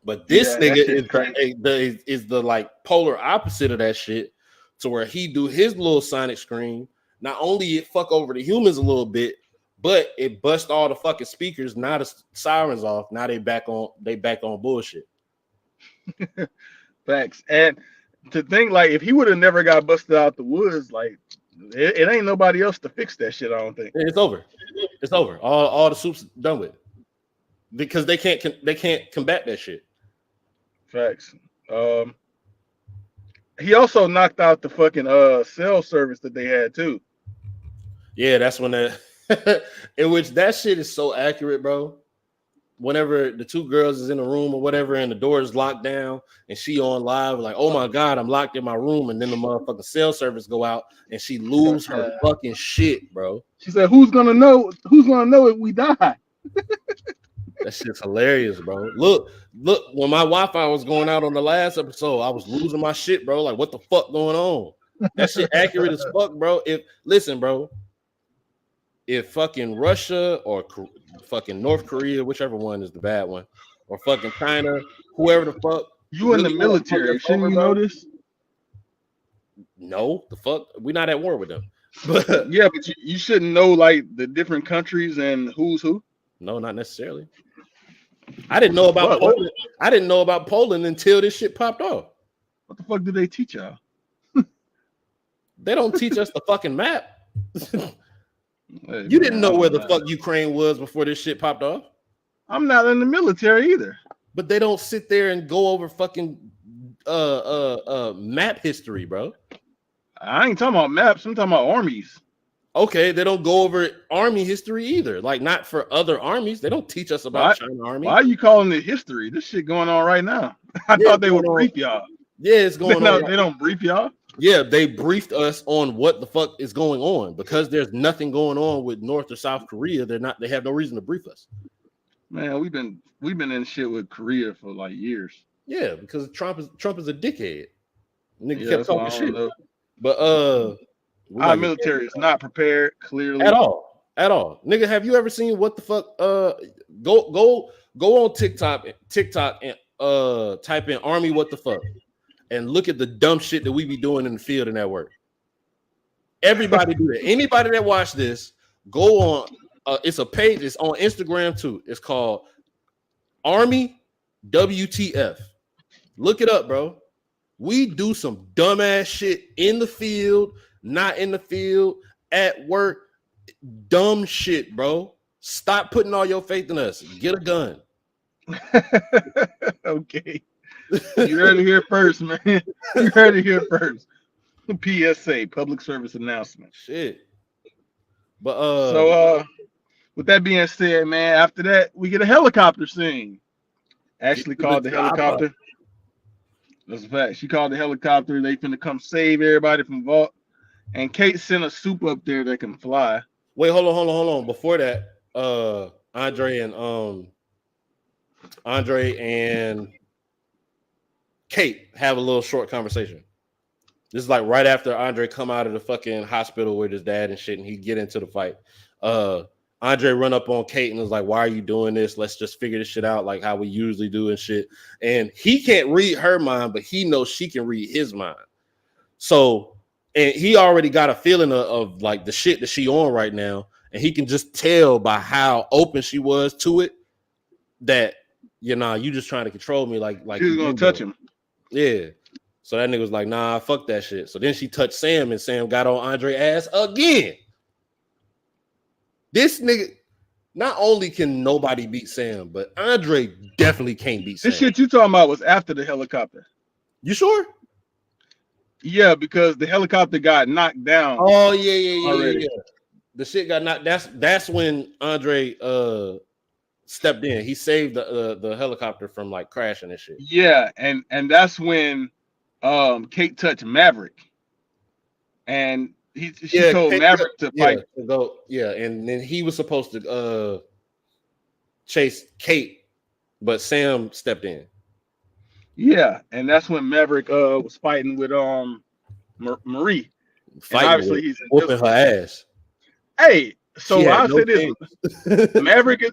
S3: But this nigga is the like polar opposite of that shit, to where he do his little sonic screen. Not only it fuck over the humans a little bit, but it bust all the fucking speakers. Now the sirens off. Now they back on bullshit.
S1: Facts. And to think, like, if he would have never got busted out the woods, like it ain't nobody else to fix that shit. I don't think
S3: it's over. It's over. All the soup's done with, because they can't combat that shit.
S1: Facts. He also knocked out the fucking cell service that they had too.
S3: Yeah, that's when in which that shit is so accurate, bro. Whenever the two girls is in a room or whatever, and the door is locked down, and she on live, like, oh my god, I'm locked in my room, and then the motherfucking cell service go out, and she lose her fucking shit, bro.
S1: She said, "Who's gonna know? Who's gonna know if we die?"
S3: That shit's hilarious, bro. Look, when my Wi-Fi was going out on the last episode, I was losing my shit, bro. Like, what the fuck going on? That shit accurate as fuck, bro. Listen, bro. If fucking Russia or fucking North Korea, whichever one is the bad one, or fucking China, whoever the fuck,
S1: you in the military, shouldn't you know this?
S3: No, the fuck, we're not at war with them. But
S1: yeah, but you shouldn't know like the different countries and who's who.
S3: No, not necessarily. I didn't know about Poland. I didn't know about Poland until this shit popped off.
S1: What the fuck did they teach y'all?
S3: They don't teach us the fucking map. You didn't know where the fuck Ukraine was before this shit popped off?
S1: I'm not in the military either.
S3: But they don't sit there and go over fucking map history, bro.
S1: I ain't talking about maps. I'm talking about armies.
S3: Okay, they don't go over army history either. Like, not for other armies. They don't teach us about China army.
S1: Why are you calling it history? This shit going on right now. I thought they would brief y'all.
S3: Yeah, it's going on.
S1: They don't brief y'all?
S3: Yeah, they briefed us on what the fuck is going on, because there's nothing going on with North or South Korea. They have no reason to brief us.
S1: Man, we've been in shit with Korea for like years.
S3: Yeah, because Trump is a dickhead. Nigga kept talking shit. Know. But
S1: our military is not prepared, clearly.
S3: At all. Nigga, have you ever seen what the fuck? Go on TikTok and type in Army what the fuck, and look at the dumb shit that we be doing in the field and at work. Everybody do that. Anybody that watch this, go on. It's a page. It's on Instagram too. It's called Army WTF. Look it up, bro. We do some dumbass shit in the field, not in the field, at work. Dumb shit, bro. Stop putting all your faith in us. Get a gun.
S1: Okay. You heard it here first, man. You heard it here first. PSA, public service announcement.
S3: Shit. But
S1: so with that being said, man, after that, we get a helicopter scene. Ashley called the helicopter. That's a fact. She called the helicopter. They finna come save everybody from Vault. And Kate sent a soup up there that can fly.
S3: Wait, hold on. Before that, Andre and Kate have a little short conversation. This is like right after Andre come out of the fucking hospital with his dad and shit, and he get into the fight. Andre run up on Kate and was like, "Why are you doing this? Let's just figure this shit out like how we usually do and shit." And he can't read her mind, but he knows she can read his mind. So, and he already got a feeling of like the shit that she on right now. and he can just tell by how open she was to it that you just trying to control me like
S1: She was
S3: you
S1: gonna
S3: been
S1: touch
S3: doing.
S1: him.
S3: Yeah. So that nigga was like, nah, fuck that shit. So then she touched Sam, and Sam got on Andre ass again. This nigga, not only can nobody beat Sam, but Andre definitely can't beat Sam.
S1: This shit you talking about was after the helicopter.
S3: You sure?
S1: Yeah, because the helicopter got knocked down.
S3: Oh yeah.
S1: already.
S3: The shit got knocked. That's when Andre stepped in. He saved the helicopter from like crashing and shit.
S1: Yeah, and that's when Kate touched Maverick, and she told Maverick to fight.
S3: To go, and then he was supposed to chase Kate, but Sam stepped in.
S1: Yeah, and that's when Maverick was fighting with Marie.
S3: Fighting,
S1: obviously he's
S3: whooping her ass.
S1: Hey, so I'll say this:
S3: chance.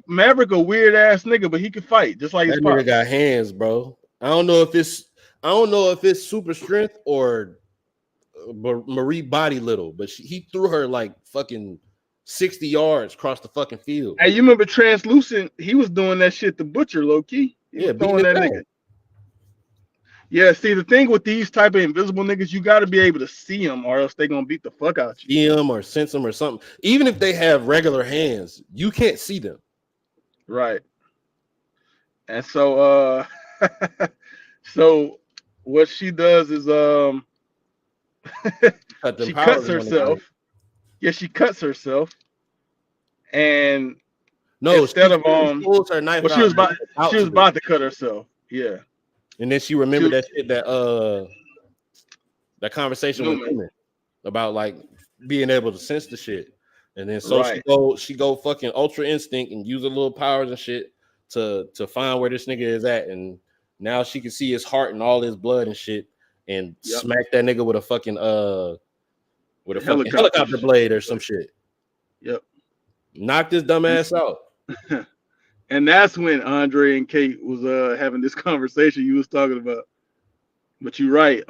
S1: Maverick a weird ass nigga, but he can fight just like his
S3: That nigga
S1: pops.
S3: got hands, bro. I don't know if it's super strength or Marie body little, but he threw her like fucking 60 yards across the fucking field.
S1: Hey, you remember Translucent? He was doing that shit to Butcher, low key. He was throwing that nigga. Yeah, see, the thing with these type of invisible niggas, you got to be able to see them, or else they gonna beat the fuck out you.
S3: See them or sense them or something. Even if they have regular hands, you can't see them.
S1: Right. And so, so what she does is she cuts herself. Yeah, she cuts herself, and instead of
S3: pulls her knife
S1: well, she was about to cut herself. Yeah.
S3: And then she remembered that shit that conversation with women about like being able to sense the shit. And then so she go fucking ultra instinct and use her little powers and shit to find where this nigga is at. And now she can see his heart and all his blood and shit and smack that nigga with a fucking helicopter blade or some shit.
S1: Yep.
S3: Knocked his dumb ass out.
S1: And that's when Andre and Kate was having this conversation you was talking about. But you're right.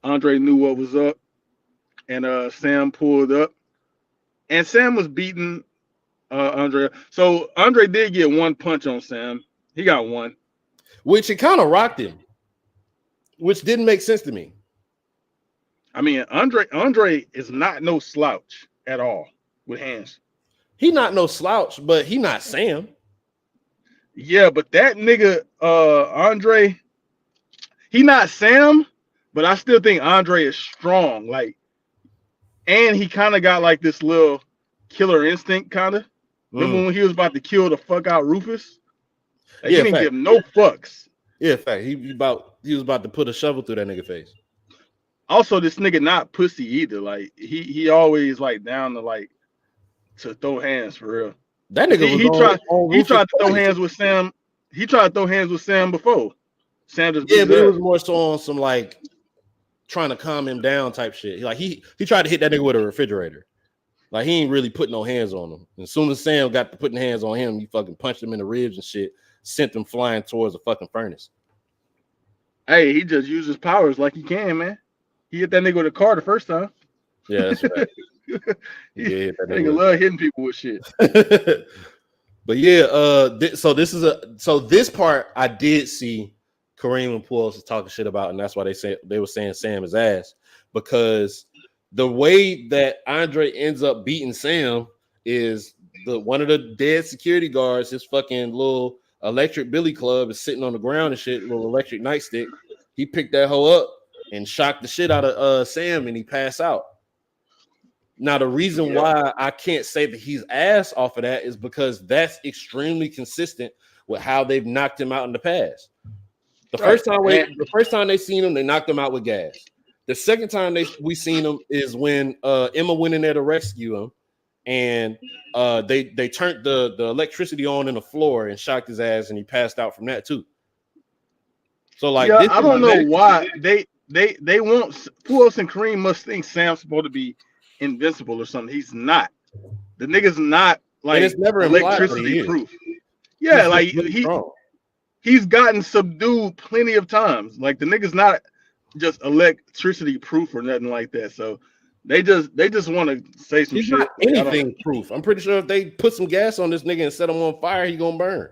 S1: Andre knew what was up, and Sam pulled up, and Sam was beating Andre. So Andre did get one punch on Sam. He got one,
S3: which it kind of rocked him, which didn't make sense to me.
S1: I mean, Andre is not no slouch at all with hands.
S3: He not no slouch, but he not Sam.
S1: Yeah, but that nigga, Andre, he not Sam, but I still think Andre is strong. Like, and he kind of got like this little killer instinct, kind of. Remember when he was about to kill the fuck out Rufus? Like, he didn't give no fucks.
S3: Yeah, in fact, he was about to put a shovel through that nigga face.
S1: Also, this nigga not pussy either. Like, he always like down to like to throw hands for real.
S3: That nigga
S1: he tried to throw hands with Sam. He tried to throw hands with Sam before. Sam just
S3: but it was more so on some like trying to calm him down type shit. Like he tried to hit that nigga with a refrigerator. Like he ain't really putting no hands on him. And as soon as Sam got to putting hands on him, he fucking punched him in the ribs and shit, sent him flying towards a fucking furnace.
S1: Hey, he just used his powers like he can, man. He hit that nigga with a car the first time.
S3: Yeah, that's right.
S1: Yeah, that nigga love hitting people with shit.
S3: But yeah, so this part I did see Kareem and Pujols talking shit about, and that's why they were saying Sam is ass, because the way that Andre ends up beating Sam is one of the dead security guards, his fucking little electric billy club is sitting on the ground and shit, little electric nightstick. He picked that hoe up and shocked the shit out of Sam, and he passed out. Now, the reason why I can't say that he's ass off of that is because that's extremely consistent with how they've knocked him out in the past. The first time they seen him, they knocked him out with gas. The second time we seen him is when Emma went in there to rescue him, and they turned the electricity on in the floor and shocked his ass, and he passed out from that too. So like,
S1: I don't know why they want Pujols and Kareem must think Sam's supposed to be invincible or something. He's not. The nigga's not like
S3: it's never
S1: electricity proof. Yeah, he's like he's gotten subdued plenty of times. Like the nigga's not just electricity proof or nothing like that. So They just want to say some
S3: He's
S1: shit.
S3: not
S1: Like,
S3: anything proof. I'm pretty sure if they put some gas on this nigga and set him on fire, he gonna burn.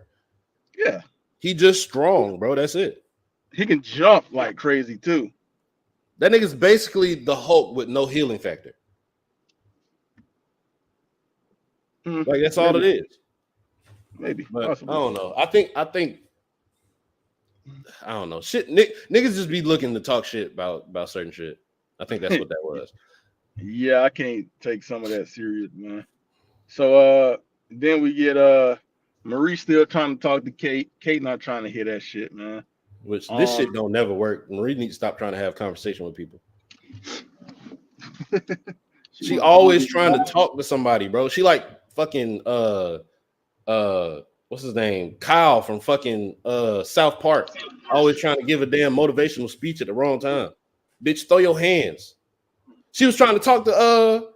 S1: Yeah,
S3: He just strong, bro. That's it.
S1: he can jump like crazy too.
S3: That nigga's basically the Hulk with no healing factor. Like that's all it is.
S1: Maybe.
S3: But
S1: Possibly.
S3: I don't know. I think I don't know. Shit, niggas just be looking to talk shit about certain shit. I think that's what that was.
S1: Yeah, I can't take some of that serious, man. So then we get Marie still trying to talk to Kate. Kate not trying to hear that shit, man.
S3: Which this shit don't never work. Marie needs to stop trying to have conversation with people. She always trying to talk to somebody, bro. She like fucking what's his name? Kyle from fucking South Park. Always trying to give a damn motivational speech at the wrong time. Bitch, throw your hands. She was trying to talk to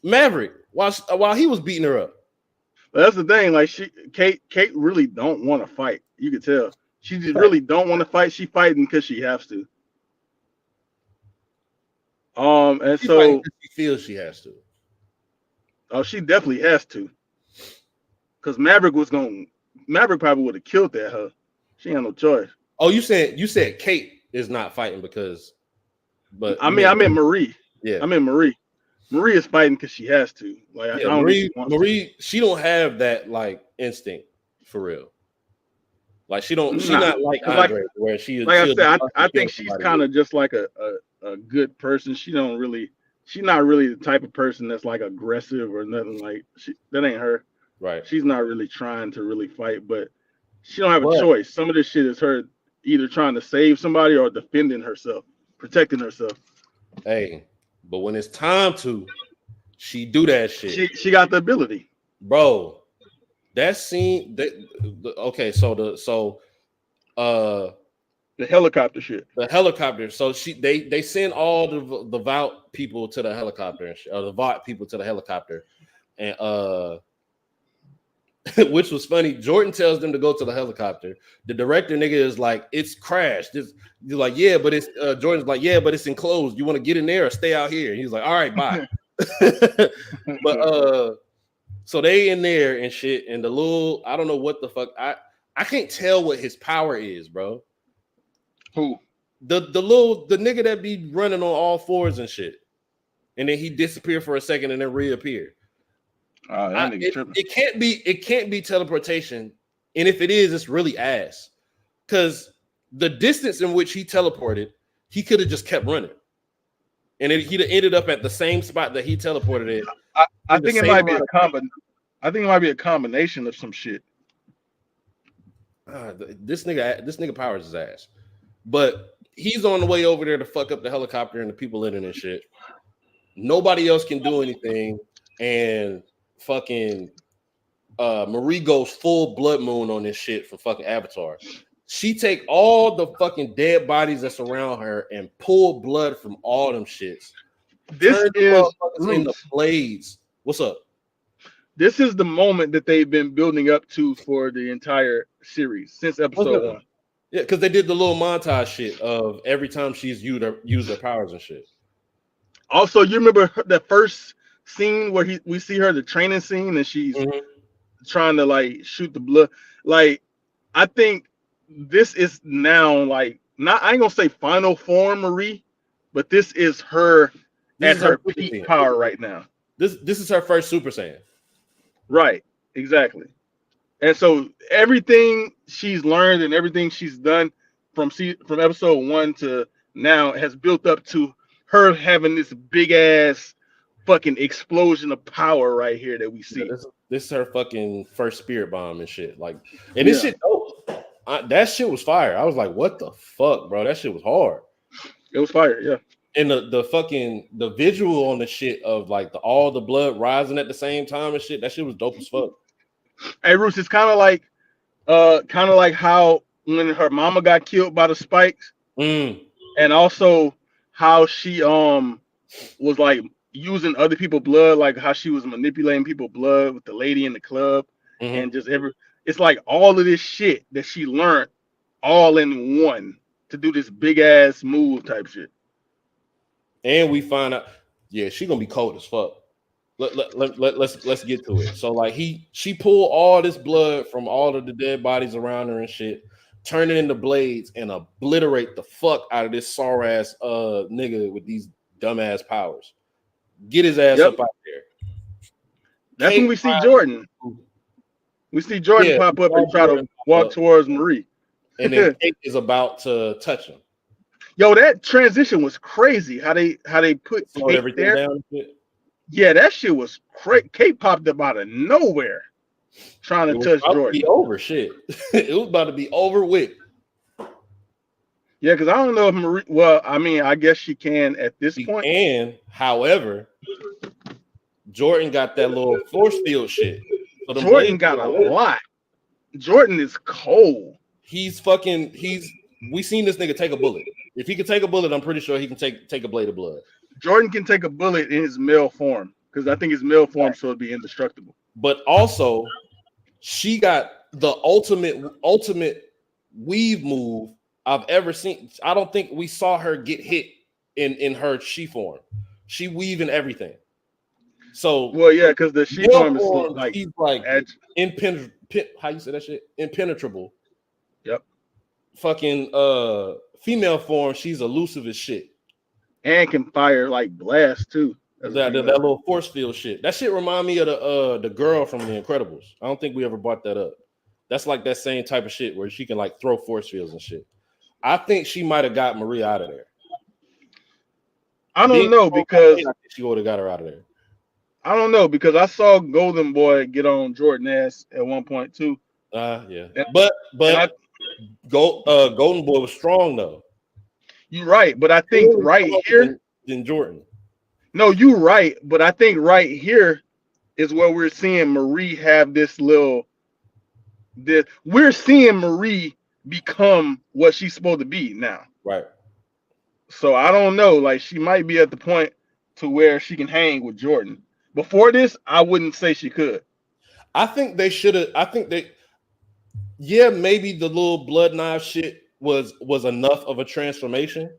S3: Maverick while he was beating her up.
S1: But that's the thing. Like Kate really don't want to fight. You can tell she just really don't want to fight. She fighting because she has to. And
S3: She's
S1: so
S3: she feels she has to.
S1: Oh, she definitely has to. Because Maverick probably would have killed that her. She ain't no choice.
S3: Oh, you said Kate is not fighting because, but
S1: I meant Marie.
S3: Yeah,
S1: I meant Marie. Marie is fighting because she has to. Like
S3: yeah,
S1: I don't
S3: Marie, she don't have that like instinct for real. Like she don't. She not like Andre, where she is.
S1: Like I said, I think she's kind of just like a good person. She's not really the type of person that's like aggressive or nothing. Like that ain't her.
S3: Right.
S1: She's not really trying to really fight, but she don't have a choice. Some of this shit is her either trying to save somebody or defending herself, protecting herself.
S3: Hey, but when it's time to, she do that shit.
S1: She got the ability,
S3: bro. That scene. Okay, so
S1: the helicopter shit.
S3: The helicopter. So they send all the Vault people to the helicopter, or the Vault people to the helicopter, and which was funny. Jordan tells them to go to the helicopter. The director nigga is like, it's crashed. You're like, yeah, but it's Jordan's like, yeah, but it's enclosed. You want to get in there or stay out here? And he's like, all right, bye. But so they in there and shit, and the little, I don't know what the fuck. I can't tell what his power is, bro.
S1: Who?
S3: The nigga that be running on all fours and shit, and then he disappear for a second and then reappear. It can't be teleportation, and if it is, it's really ass. Because the distance in which he teleported, he could have just kept running, and he'd have ended up at the same spot that he teleported in.
S1: I think it might be a combination of some shit.
S3: This nigga powers his ass, but he's on the way over there to fuck up the helicopter and the people in it and shit. Nobody else can do anything, and fucking Marie goes full blood moon on this shit from fucking Avatar. She take all the fucking dead bodies that's around her and pull blood from all them shits.
S1: This is
S3: in the blades. What's up?
S1: This is the moment that they've been building up to for the entire series since episode 1.
S3: Yeah, because they did the little montage shit of every time she's used her powers and shit.
S1: Also, you remember the first scene where we see her, the training scene, and she's trying to like shoot the blood. Like, I think this is now like I ain't gonna say final form Marie, but this is her at her peak power right now.
S3: This is her first Super Saiyan.
S1: Right, exactly. And so everything she's learned and everything she's done from episode 1 to now has built up to her having this big ass fucking explosion of power right here that we see.
S3: Yeah, this is her fucking first spirit bomb and shit. Like, and this shit dope. That shit was fire. I was like, what the fuck, bro? That shit was hard.
S1: It was fire, yeah.
S3: And the visual on the shit of like all the blood rising at the same time and shit, that shit was dope as fuck.
S1: Hey, Bruce, it's kind of like how when her mama got killed by the spikes, and also how she was like using other people's blood, like how she was manipulating people's blood with the lady in the club, and just it's like all of this shit that she learned all in one to do this big ass move type shit.
S3: And we find out Yeah, she gonna be cold as fuck. Let's get to it. So like she pulled all this blood from all of the dead bodies around her and shit, turn it into blades and obliterate the fuck out of this sorry ass nigga with these dumbass powers. Get his ass up out there.
S1: That's when we see Jordan. We see Jordan pop up and try to walk towards Marie.
S3: And then Kate is about to touch him.
S1: Yo, that transition was crazy. How they put
S3: slowed
S1: Kate
S3: everything
S1: there.
S3: Down.
S1: Yeah, that shit was crazy. Kate popped up out of nowhere trying to touch Jordan.
S3: Be over shit. It was about to be over with.
S1: Yeah, because I don't know if Marie. Well, I mean, I guess she can at this point.
S3: And however, Jordan got that little force field shit. So
S1: Jordan got a lot. Jordan is cold.
S3: We seen this nigga take a bullet. If he can take a bullet, I'm pretty sure he can take a blade of blood.
S1: Jordan can take a bullet in his male form because I think his male form should be indestructible.
S3: But also, she got the ultimate weave move I've ever seen. I don't think we saw her get hit in her she form. She weaving everything. So
S1: well, yeah, because the she form is like
S3: she's like impenetrable. How you say that shit? Impenetrable.
S1: Yep.
S3: Fucking female form, she's elusive as shit.
S1: And can fire like blast too.
S3: That little force field shit. That shit remind me of the girl from The Incredibles. I don't think we ever brought that up. That's like that same type of shit where she can like throw force fields and shit. I think she might have got Marie out of there.
S1: I don't know because
S3: I think she would have got her out of there.
S1: I don't know because I saw Golden Boy get on Jordan ass at one point too.
S3: Yeah. But Golden Boy was strong though.
S1: You're right, but I think right here
S3: than Jordan.
S1: No, you're right, but I think right here is where we're seeing Marie have we're seeing Marie become what she's supposed to be now.
S3: Right.
S1: So I don't know, like she might be at the point to where she can hang with Jordan. Before this, I wouldn't say she could.
S3: I think they should have. Yeah, maybe the little blood knife shit was enough of a transformation.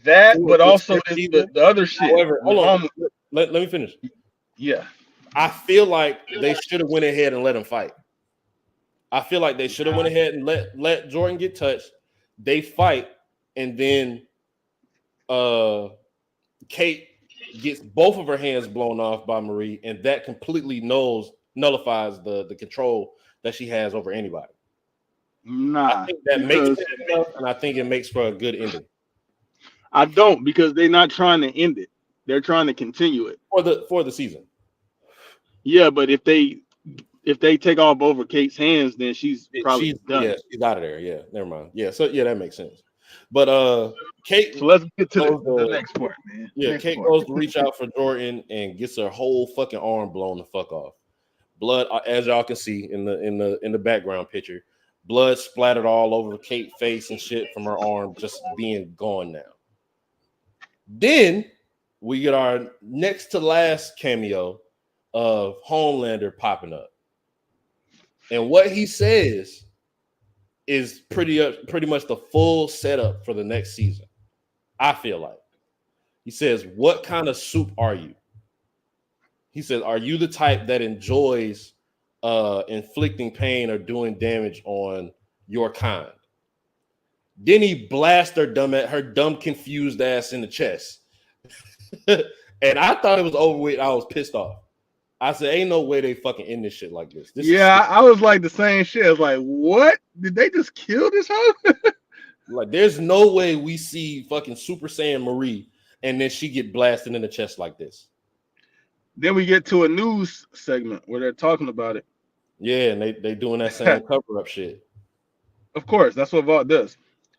S1: That, but also the other shit.
S3: However, hold on. Let me finish.
S1: Yeah.
S3: I feel like they should have went ahead and let him fight. I feel like they should have went ahead and let Jordan get touched. They fight, and then Kate gets both of her hands blown off by Marie, and that completely nullifies the control that she has over anybody.
S1: Nah,
S3: I think that makes sense, and I think it makes for a good ending.
S1: I don't, because they're not trying to end it; they're trying to continue it
S3: for the season.
S1: Yeah, but if they take off over Kate's hands, then she's probably done.
S3: Yeah, she's out of there. Yeah, never mind. Yeah, so yeah, that makes sense. But Kate.
S1: So let's get to the next part, man.
S3: Yeah, Kate goes to reach out for Jordan and gets her whole fucking arm blown the fuck off. Blood, as y'all can see in the background picture, blood splattered all over Kate's face and shit from her arm just being gone now. Then we get our next to last cameo of Homelander popping up. And what he says is pretty much the full setup for the next season. I feel like. He says, "What kind of soup are you?" He says, "Are you the type that enjoys inflicting pain or doing damage on your kind?" Then he blasts her dumb confused ass in the chest. And I thought it was over with. I was pissed off. I said, ain't no way they fucking end this shit like this.
S1: I was like the same shit. I was like, what? Did they just kill this hoe?
S3: Like, there's no way we see fucking Super Saiyan Marie and then she get blasted in the chest like this.
S1: Then we get to a news segment where they're talking about it.
S3: Yeah, and they doing that same cover-up shit.
S1: Of course, that's what Vought does.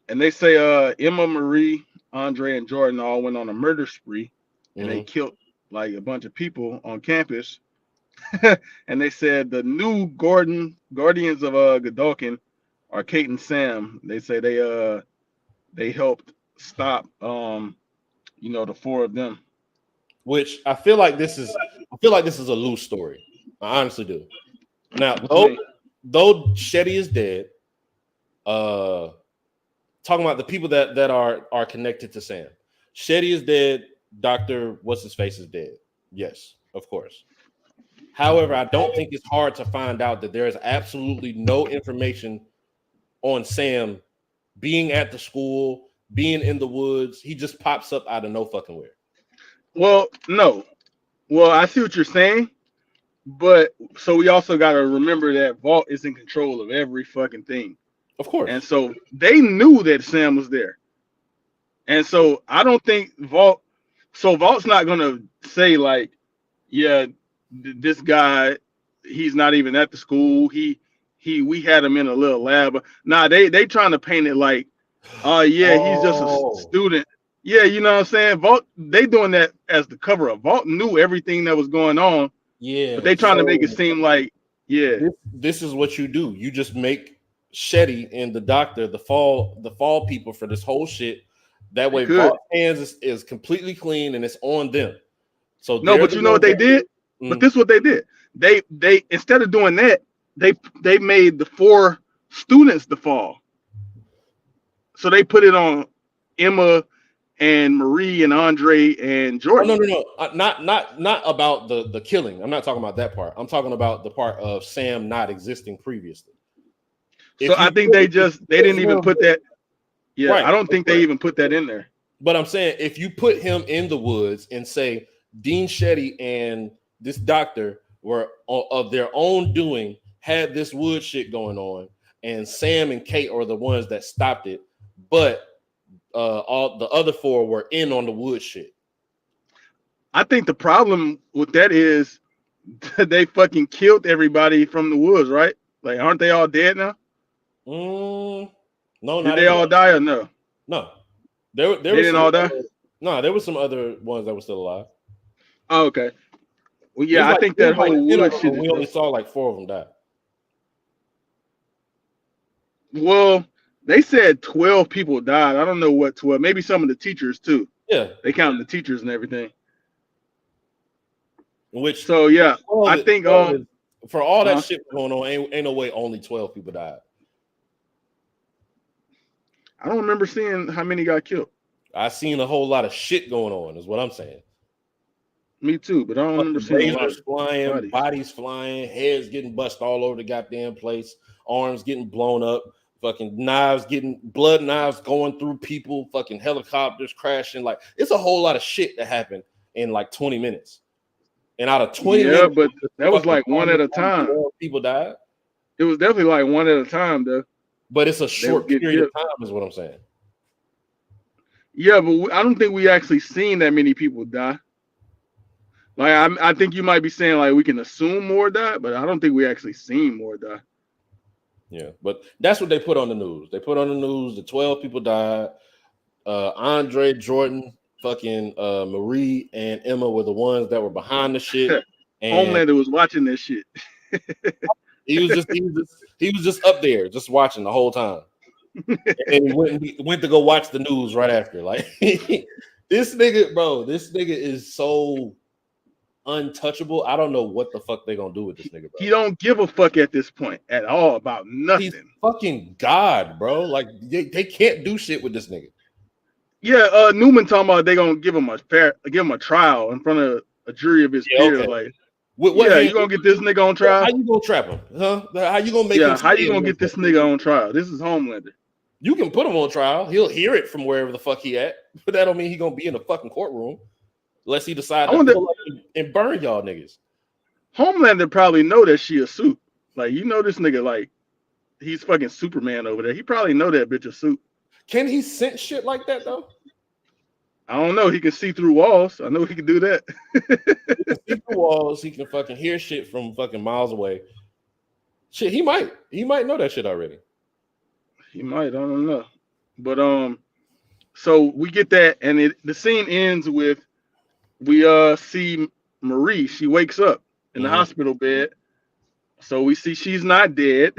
S1: And they say Emma, Marie, Andre, and Jordan all went on a murder spree, and they killed like a bunch of people on campus. And they said the new Guardians of Godolkin are Kate and Sam. They say they helped stop the four of them.
S3: Which I feel like this is a loose story. I honestly do. Now, though Shetty is dead, talking about the people that are connected to Sam. Shetty is dead. Dr. What's his face is dead. Yes, of course. However, I don't think it's hard to find out that there is absolutely no information on Sam being at the school, being in the woods. He just pops up out of no fucking where.
S1: Well, no. Well, I see what you're saying, but so we also got to remember that Vault is in control of every fucking thing.
S3: Of course.
S1: And so they knew that Sam was there. And so I don't think Vault's not going to say like, yeah, this guy, he's not even at the school. We had him in a little lab. Nah, they trying to paint it like, yeah, he's just a student. Yeah, you know what I'm saying? Vault, they doing that as the cover up. Vault knew everything that was going on.
S3: Yeah.
S1: But they trying to make it seem like, yeah.
S3: This is what you do. You just make Shetty and the doctor the fall people for this whole shit. That way Vault's hands is completely clean and it's on them. So
S1: no, but you know what they did? But this is what they did. They instead of doing that, they made the 4 students the fall. So they put it on Emma and Marie and Andre and Jordan.
S3: No. Not about the killing. I'm not talking about that part. I'm talking about the part of Sam not existing previously.
S1: So I think they didn't even put that. Yeah, right. I don't think they even put that in there.
S3: But I'm saying if you put him in the woods and say Dean Shetty and this doctor were of their own doing, had this wood shit going on, and Sam and Kate are the ones that stopped it, but all the other 4 were in on the wood shit.
S1: I think the problem with that is they fucking killed everybody from the woods, right? Like, aren't they all dead now?
S3: No,
S1: did they all die or no?
S3: No,
S1: they didn't all die.
S3: No, there were some other ones that were still alive.
S1: Oh, okay. Well, yeah, I think that whole wood shit.
S3: We only saw like 4 of them die.
S1: Well, they said 12 people died. I don't know what 12. Maybe some of the teachers too.
S3: Yeah,
S1: they counted the teachers and everything.
S3: Which
S1: so yeah, I think
S3: for all that shit going on, ain't no way only 12 people died.
S1: I don't remember seeing how many got killed.
S3: I seen a whole lot of shit going on, is what I'm saying.
S1: Me too, but I don't remember seeing
S3: lasers flying, bodies flying, heads getting bust all over the goddamn place, arms getting blown up, fucking blood knives going through people, fucking helicopters crashing. Like, it's a whole lot of shit that happened in like 20 minutes. And out of 20 minutes,
S1: but that was like one at a time.
S3: People died.
S1: It was definitely like one at a time, though.
S3: But it's a short period of time, is what I'm saying.
S1: Yeah, but I don't think we actually seen that many people die. Like, I think you might be saying like we can assume more died, but I don't think we actually seen more die.
S3: Yeah, but that's what they put on the news. They put on the news that 12 people died. Andre, Jordan, fucking Marie, and Emma were the ones that were behind the shit. And
S1: Homelander was watching this shit.
S3: he was just up there, just watching the whole time. And he went to go watch the news right after. Like, this nigga is so untouchable. I don't know what the fuck they gonna do with this nigga, bro.
S1: He don't give a fuck at this point at all about nothing.
S3: He's fucking God, bro. Like, they can't do shit with this nigga.
S1: Yeah, Newman talking about they gonna give him a trial in front of a jury of his peers. Okay. Like, you gonna get this nigga on trial?
S3: How you gonna trap him? Huh? How you gonna make him?
S1: How you gonna get this nigga on trial? This is Homelander.
S3: You can put him on trial. He'll hear it from wherever the fuck he at, but that don't mean he gonna be in the fucking courtroom unless he decide to pull up and burn y'all niggas.
S1: Homelander probably know that she a suit. Like, you know, this nigga, like, he's fucking Superman over there. He probably know that bitch a suit.
S3: Can he sense shit like that though?
S1: I don't know. He can see through walls. I know he can do that.
S3: He can see through walls. He can fucking hear shit from fucking miles away. Shit, he might know that shit already.
S1: He might. I don't know. But so we get that, and the scene ends with we see Marie. She wakes up in the hospital bed. So we see she's not dead,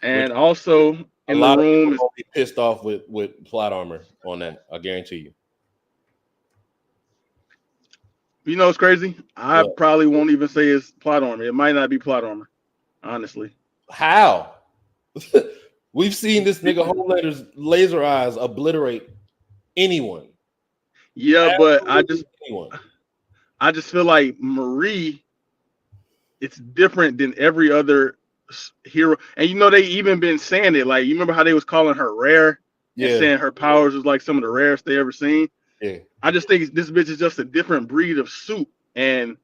S1: and also in the room
S3: is be pissed off with plot armor on that. I guarantee you.
S1: You know what's crazy? I probably won't even say it's plot armor. It might not be plot armor, honestly.
S3: How? We've seen this nigga Homelander's laser eyes obliterate anyone.
S1: Yeah, but
S3: Absolutely anyone.
S1: I just feel like Marie, it's different than every other hero. And you know they even been saying it. Like you remember how they was calling her rare and
S3: Yeah,
S1: saying her powers was like some of the rarest they ever seen.
S3: yeah,
S1: I just think this bitch is just a different breed of suit, and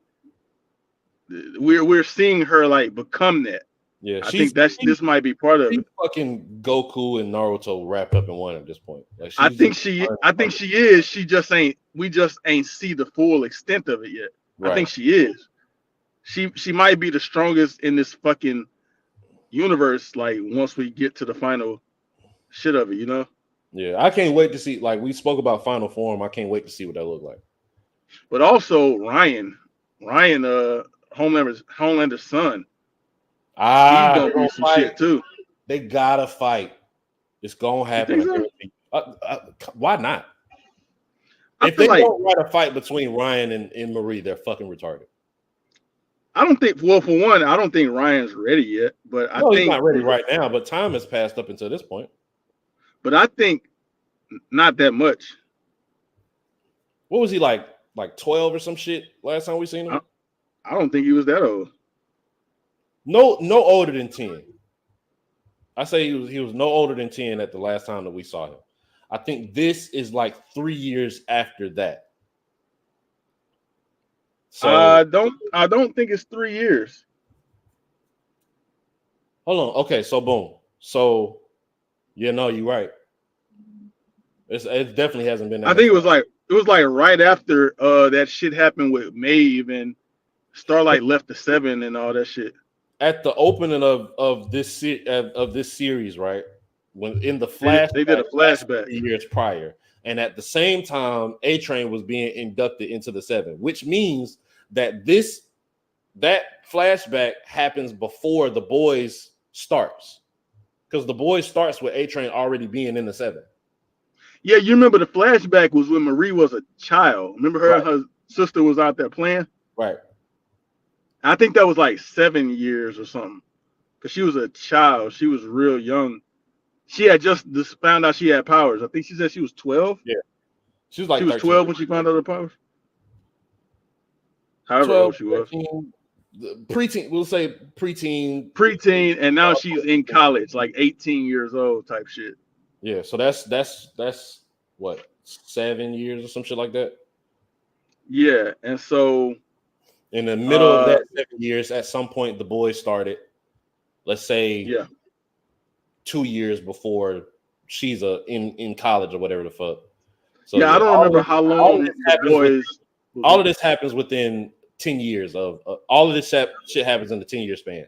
S1: we're seeing her like become that.
S3: yeah.
S1: I think this might be part of
S3: She's
S1: it.
S3: fucking Goku and Naruto wrapped up in one at this point. Like
S1: I
S3: she's
S1: think
S3: just
S1: she is. She just ain't. We just ain't see the full extent of it yet. I
S3: right.
S1: think she is. She might be the strongest in this fucking universe. Like once we get to the final shit of it, you know.
S3: Yeah, I can't wait to see. Like we spoke about Final Form, I can't wait to see what that look like.
S1: But also Ryan, Homelander's son. He's
S3: They
S1: gonna be
S3: gonna
S1: some
S3: fight.
S1: shit too.
S3: They gotta fight. It's gonna
S1: You
S3: happen.
S1: think
S3: I
S1: so?
S3: guarantee. Why not?
S1: I
S3: If
S1: feel
S3: they
S1: like
S3: don't write a fight between Ryan and Marie, they're fucking retarded.
S1: I don't think. Well, for one, I don't think Ryan's ready yet. But I
S3: No, he's
S1: think.
S3: not ready right now, but time has passed up until this point.
S1: But I think not that much.
S3: What was he like 12 or some shit last time we seen him?
S1: I don't think he was that old.
S3: No older than 10. I say he was no older than 10 at the last time that we saw him. I think this is like 3 years after that. So
S1: I don't think it's 3 years.
S3: hold on. Okay, so boom. So yeah, no, you're right. It definitely hasn't been that
S1: I think
S3: much.
S1: it was like right after that shit happened with Maeve and Starlight left the 7 and all that shit.
S3: At the opening of this series, right? When in the
S1: They did
S3: flashback,
S1: a flashback.
S3: 3 years prior, and at the same time, A Train was being inducted into the 7, which means that that flashback happens before the boys starts, because the boys starts with A Train already being in the 7.
S1: Yeah, you remember the flashback was when Marie was a child. Remember her and her sister was out there playing?
S3: Right.
S1: I think that was like 7 years or something. Because she was a child. She was real young. She had just found out she had powers. I think she said she was 12.
S3: Yeah. She was like
S1: She was
S3: 13.
S1: 12 when she found out her powers. However
S3: 12,
S1: old she was.
S3: 13, preteen, we'll say preteen.
S1: Preteen, and now she's in college, like 18 years old type shit.
S3: Yeah, so that's what, 7 years or some shit like that.
S1: Yeah, and so
S3: in the middle of that 7 years, at some point the boys started. Let's say 2 years before she's in college or whatever the fuck. So
S1: I don't remember how long the boys.
S3: All of this happens within 10 years of all of this shit happens in the 10-year span.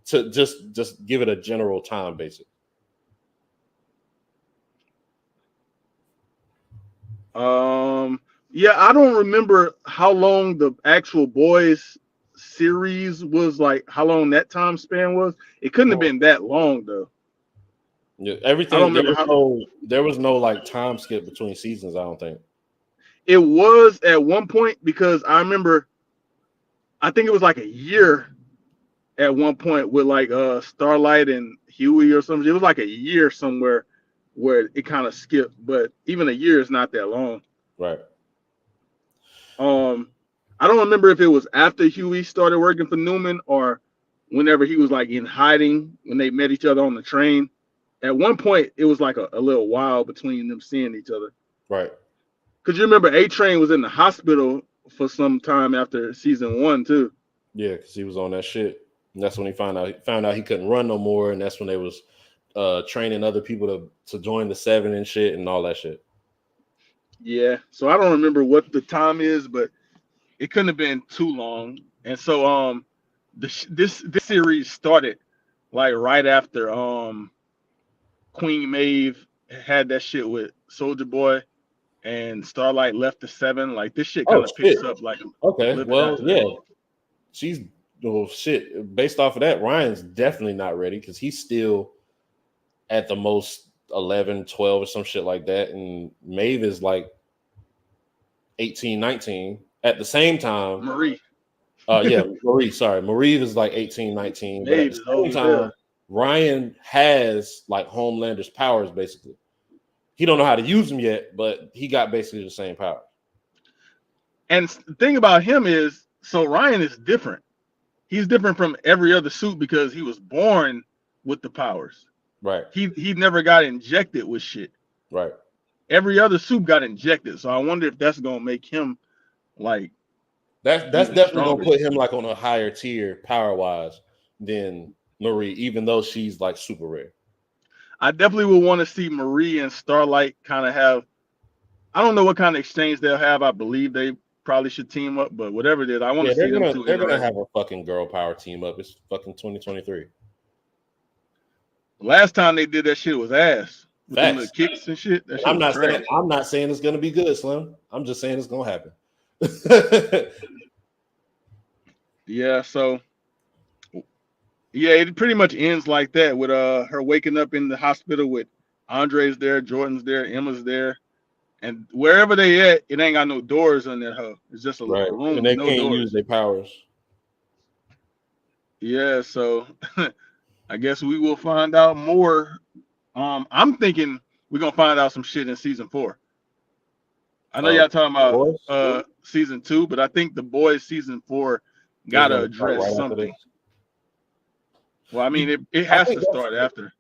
S3: To just give it a general time basis.
S1: I don't remember how long the actual boys series was, like how long that time span was. It couldn't have been that long though.
S3: Yeah, everything.
S1: I don't remember
S3: there was no like time skip between seasons. I don't think
S1: it was at one point, because I remember. I think it was like a year at one point with like Starlight and Huey or something. It was like a year somewhere where it kind of skipped, but even a year is not that long.
S3: Right.
S1: I don't remember if it was after Huey started working for Newman or whenever he was like in hiding when they met each other on the train. At one point, it was like a little while between them seeing each other.
S3: Right.
S1: Because you remember A Train was in the hospital for some time after season 1 too.
S3: Yeah, because he was on that shit. And that's when he found out he couldn't run no more, and that's when they was training other people to join the 7 and shit and all that shit.
S1: Yeah, so I don't remember what the time is, but it couldn't have been too long. And so this series started like right after Queen Maeve had that shit with Soldier Boy and Starlight left the 7. Like this shit kind of picks up like
S3: okay. Well, yeah. She's shit. Based off of that, Ryan's definitely not ready because he's still at the most 11, 12 or some shit like that. And Maeve is like 18, 19. At the same time,
S1: Marie.
S3: Marie. Sorry. Marie is like 18, 19. But at the same time, Ryan has like Homelander's powers basically. He don't know how to use them yet, but he got basically the same power.
S1: And the thing about him is, so Ryan is different. He's different from every other suit because he was born with the powers.
S3: Right.
S1: He never got injected with shit.
S3: Right.
S1: Every other suit got injected. So I wonder if that's gonna make him like
S3: That's
S1: even
S3: definitely gonna
S1: stronger.
S3: put him like on a higher tier power wise than Marie, even though she's like super rare.
S1: I definitely would want to see Marie and Starlight kind of have. I don't know what kind of exchange they'll have. I believe they probably should team up, but whatever it is, I want
S3: Yeah,
S1: to see them two
S3: they're gonna
S1: interact.
S3: have a fucking girl power team up. It's fucking 2023.
S1: Last time they did that shit was ass with them little
S3: Facts.
S1: kicks and shit. That shit
S3: I'm
S1: was
S3: not
S1: trash.
S3: saying it's gonna be good, Slim. I'm just saying it's gonna happen.
S1: Yeah, so yeah, it pretty much ends like that with her waking up in the hospital with Andre's there, Jordan's there, Emma's there, and wherever they at, it ain't got no doors on that hoe. It's just a
S3: Right.
S1: room
S3: And
S1: with
S3: they
S1: no
S3: can't use
S1: doors.
S3: their powers.
S1: Yeah, so I guess we will find out more. I'm thinking we're gonna find out some shit in season 4. I know y'all talking about
S3: Boys
S1: season 2, but I think the boys season 4
S3: is
S1: gotta
S3: gonna start
S1: address
S3: right after
S1: something.
S3: this.
S1: Well, I mean, it
S3: I
S1: has
S3: think
S1: to start after.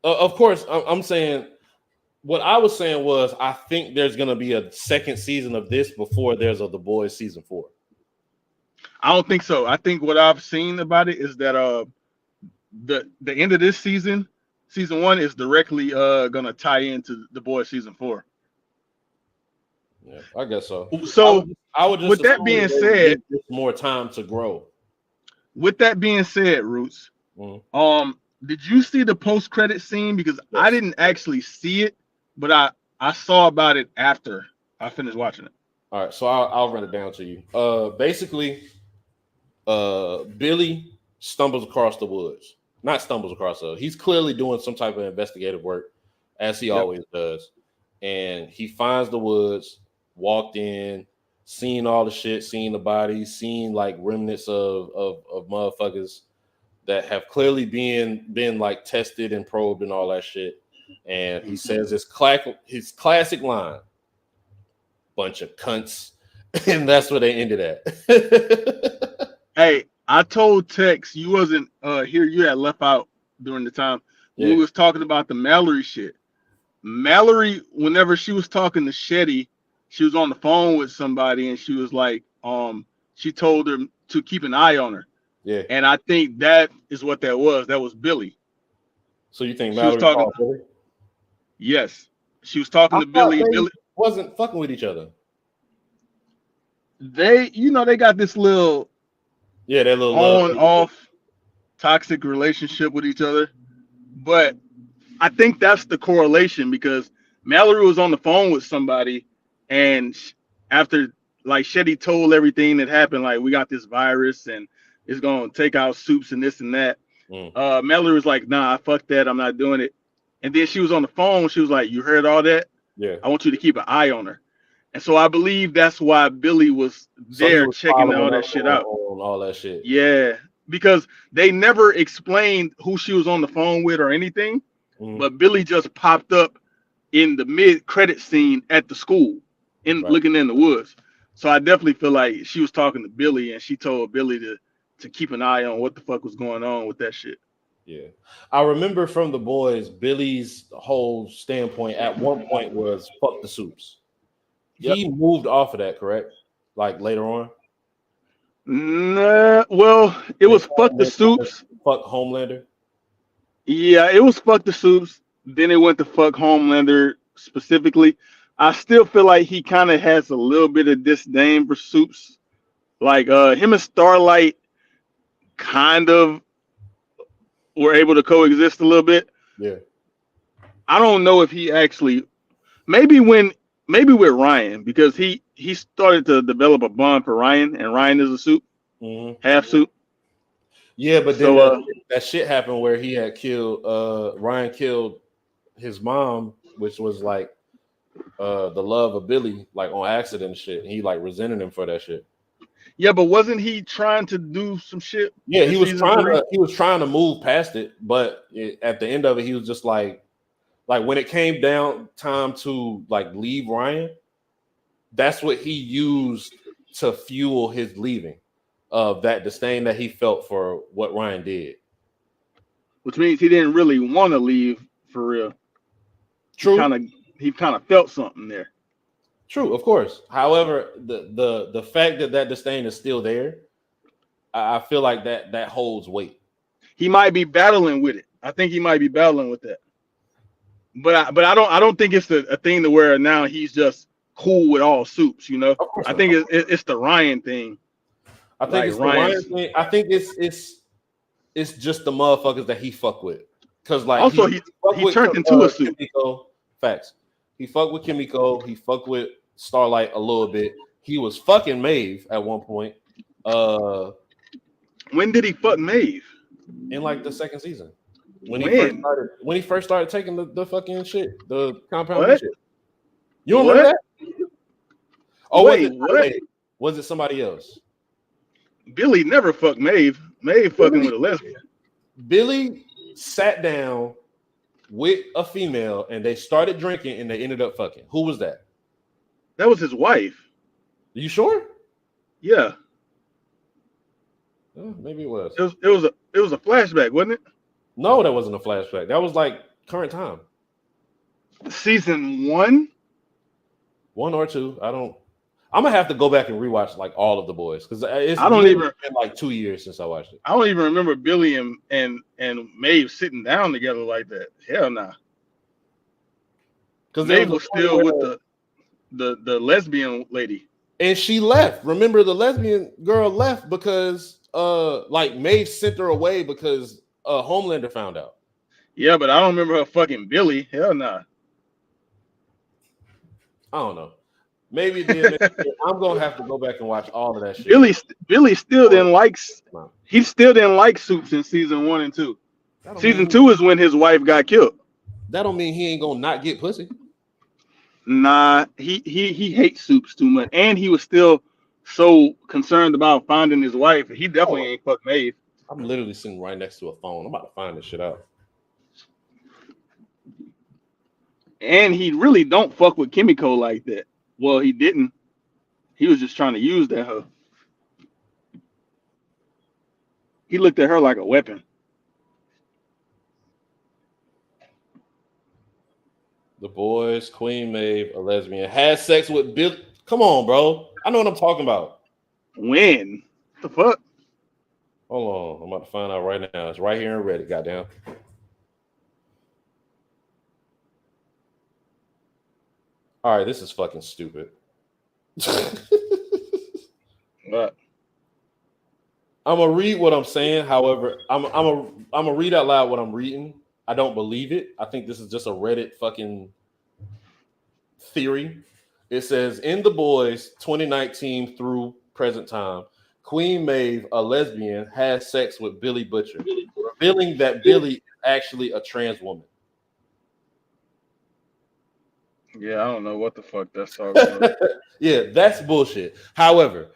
S3: of course, I'm saying what I was saying was I think there's gonna be a second season of this before there's a The Boys season 4.
S1: I don't think so. I think what I've seen about it is that the end of this season 1 is directly gonna tie into the boys season 4.
S3: Yeah, I guess so.
S1: So
S3: I would just
S1: with that
S3: assume
S1: being
S3: they would
S1: said,
S3: give this more time to grow.
S1: Roots, did you see the post credit scene? Because I
S3: Yes.
S1: didn't actually see it, but I saw about it after I finished watching it.
S3: All right, so I'll run it down to you. Basically, Billy stumbles across the woods. Not stumbles across he's clearly doing some type of investigative work, as he always does. And he finds the woods, walked in, seen all the shit, seen the bodies, seen like remnants of motherfuckers that have clearly been like tested and probed and all that shit. And he says his classic line, bunch of cunts. And that's where they ended at.
S1: Hey, I told Tex you wasn't here. You had left out during the time when we was talking about the Mallory shit. Mallory, whenever she was talking to Shetty, she was on the phone with somebody and she was like, she told her to keep an eye on her.
S3: Yeah.
S1: And I think that is what that was. That was Billy.
S3: So you think
S1: She was
S3: Mallory
S1: talking?
S3: called Billy?
S1: Yes, she was talking to Billy. Billy
S3: wasn't fucking with each other.
S1: They, they got this little
S3: that little
S1: on off toxic relationship with each other, but I think that's the correlation because Mallory was on the phone with somebody, and after like Shetty told everything that happened, like we got this virus and it's gonna take out soups and this and that. Mallory was like, "Nah, fuck that, I'm not doing it." And then she was on the phone. She was like, "You heard all that?
S3: Yeah.
S1: I want you to keep an eye on her." And so I believe that's why Billy was there checking all that shit out.
S3: On all that shit.
S1: Yeah, because they never explained who she was on the phone with or anything. But Billy just popped up in the mid-credit scene at the school, looking in the woods. So I definitely feel like she was talking to Billy, and she told Billy to keep an eye on what the fuck was going on with that shit.
S3: Yeah, I remember from The Boys, Billy's whole standpoint at one point was "fuck the soups." Yep. He moved off of that, correct? Like later on.
S1: Nah, well, it was fuck the soups.
S3: Fuck Homelander.
S1: Yeah, it was fuck the soups. Then it went to fuck Homelander specifically. I still feel like he kind of has a little bit of disdain for soups. Like him and Starlight kind of were able to coexist a little bit.
S3: Yeah.
S1: I don't know if he actually maybe with Ryan, because he started to develop a bond for Ryan, and Ryan is a soup, half soup.
S3: Yeah, but then that shit happened where he had killed Ryan killed his mom, which was like the love of Billy, like on accident and shit. And he like resented him for that shit.
S1: Yeah, but wasn't he trying to do some shit?
S3: Yeah, he was trying to move past it, but at the end of it, he was just like when it came down time to like leave Ryan, that's what he used to fuel his leaving of that disdain that he felt for what Ryan did.
S1: Which means he didn't really want to leave for real.
S3: True.
S1: He kind of felt something there.
S3: True, of course. However, the fact that disdain is still there, I feel like that holds weight.
S1: He might be battling with it. I think he might be battling with that. But I don't think it's a thing to where now he's just cool with all soups, you know. I think it's the Ryan thing.
S3: I think it's the Ryan thing. I think it's just the motherfuckers that he fuck with. Because like
S1: also he turned into a soup.
S3: Kimiko, facts. He fucked with Kimiko. He fucked with Starlight a little bit. He was fucking Maeve at one point.
S1: When did he fuck Maeve?
S3: In like the second season. When he first started taking the fucking shit, the compound shit. You don't remember that? Oh, what? Was it somebody else?
S1: Billy never fucked Maeve. Maeve fucking with a lesbian.
S3: Billy sat down with a female and they started drinking and they ended up fucking. Who was that?
S1: That was his wife.
S3: Are you sure?
S1: Yeah.
S3: Maybe it was.
S1: It was a flashback, wasn't it?
S3: No, that wasn't a flashback. That was like current time.
S1: Season 1?
S3: 1 or 2. I'm gonna have to go back and rewatch like all of The Boys because it's been like 2 years since I watched it.
S1: I don't even remember Billy and Maeve sitting down together like that. Hell nah. Because Maeve was still with the lesbian lady.
S3: And she left. Remember, the lesbian girl left because like Maeve sent her away because Homelander found out.
S1: Yeah, but I don't remember her fucking Billy. Hell nah.
S3: I don't know. Maybe I'm gonna have to go back and watch all of that shit.
S1: Billy still didn't like. He still didn't like soups in season 1 and 2. Season 2 is when his wife got killed.
S3: That don't mean he ain't gonna not get pussy.
S1: Nah, he hates soups too much, and he was still so concerned about finding his wife. He definitely ain't fucked Maeve.
S3: I'm literally sitting right next to a phone. I'm about to find this shit out.
S1: And he really don't fuck with Kimiko like that. Well, he didn't. He was just trying to use that hoe. He looked at her like a weapon.
S3: The Boys, Queen Maeve, a lesbian, had sex with Bill. Come on, bro. I know what I'm talking about.
S1: When? What the fuck?
S3: Hold on. I'm about to find out right now. It's right here in Reddit, goddamn. All right, this is fucking stupid.
S1: What?
S3: I'm gonna read what I'm saying. However, I'm gonna read out loud what I'm reading. I don't believe it. I think this is just a Reddit fucking theory. It says in The Boys 2019 through present time, Queen Maeve, a lesbian, has sex with Billy Butcher, revealing that Billy is actually a trans woman.
S1: Yeah, I don't know what the fuck that's talking about.
S3: Yeah, that's bullshit. However,